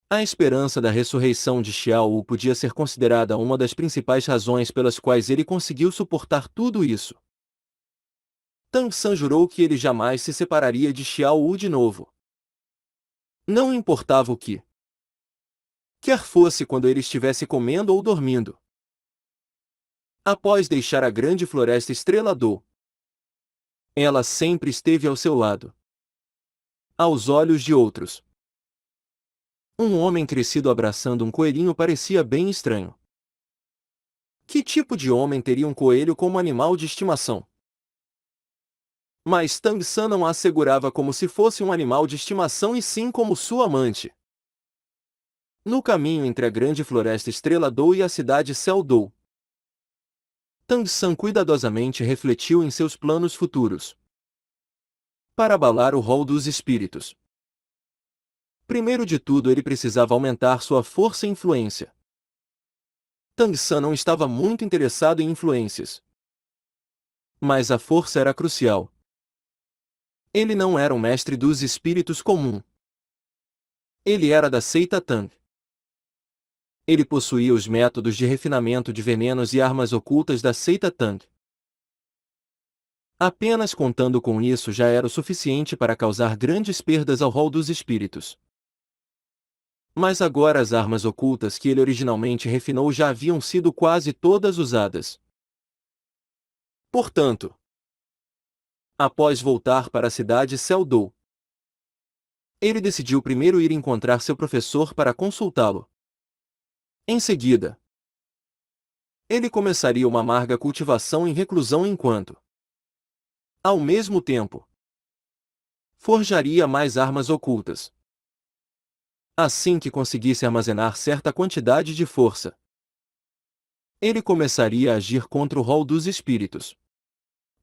A esperança da ressurreição de Xiao podia ser considerada uma das principais razões pelas quais ele conseguiu suportar tudo isso. Tansan jurou que ele jamais se separaria de Xiao de novo. Não importava o que quer fosse quando ele estivesse comendo ou dormindo. Após deixar a grande floresta Estrela-Do, ela sempre esteve ao seu lado. Aos olhos de outros, um homem crescido abraçando um coelhinho parecia bem estranho. Que tipo de homem teria um coelho como animal de estimação? Mas Tang San não a segurava como se fosse um animal de estimação e sim como sua amante. No caminho entre a grande floresta Estrela Dou e a cidade Céu Dou, Tang San cuidadosamente refletiu em seus planos futuros. Para abalar o rol dos espíritos. Primeiro de tudo ele precisava aumentar sua força e influência. Tang San não estava muito interessado em influências. Mas a força era crucial. Ele não era um mestre dos espíritos comum. Ele era da seita Tang. Ele possuía os métodos de refinamento de venenos e armas ocultas da seita Tang. Apenas contando com isso já era o suficiente para causar grandes perdas ao rol dos espíritos. Mas agora as armas ocultas que ele originalmente refinou já haviam sido quase todas usadas. Portanto, após voltar para a cidade Céu Dou, ele decidiu primeiro ir encontrar seu professor para consultá-lo. Em seguida, ele começaria uma amarga cultivação em reclusão enquanto, ao mesmo tempo, forjaria mais armas ocultas. Assim que conseguisse armazenar certa quantidade de força, ele começaria a agir contra o rol dos espíritos.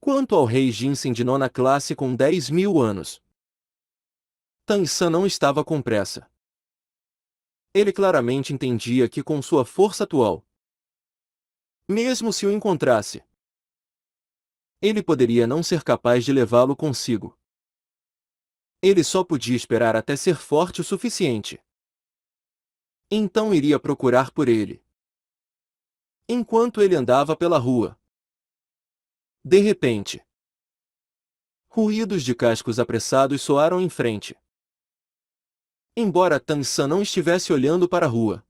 Quanto ao rei Ginseng de nona classe com 10.000 anos, Tang San não estava com pressa. Ele claramente entendia que com sua força atual, mesmo se o encontrasse, ele poderia não ser capaz de levá-lo consigo. Ele só podia esperar até ser forte o suficiente. Então iria procurar por ele. Enquanto ele andava pela rua, de repente, ruídos de cascos apressados soaram em frente. Embora Tang San não estivesse olhando para a rua,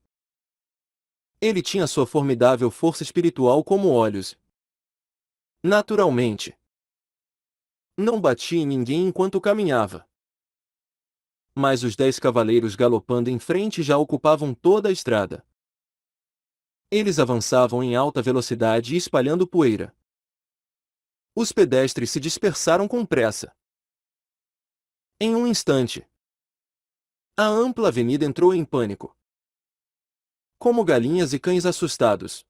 ele tinha sua formidável força espiritual como olhos. Naturalmente, não batia em ninguém enquanto caminhava. Mas os 10 cavaleiros galopando em frente já ocupavam toda a estrada. Eles avançavam em alta velocidade e espalhando poeira. Os pedestres se dispersaram com pressa. Em um instante, a ampla avenida entrou em pânico. Como galinhas e cães assustados,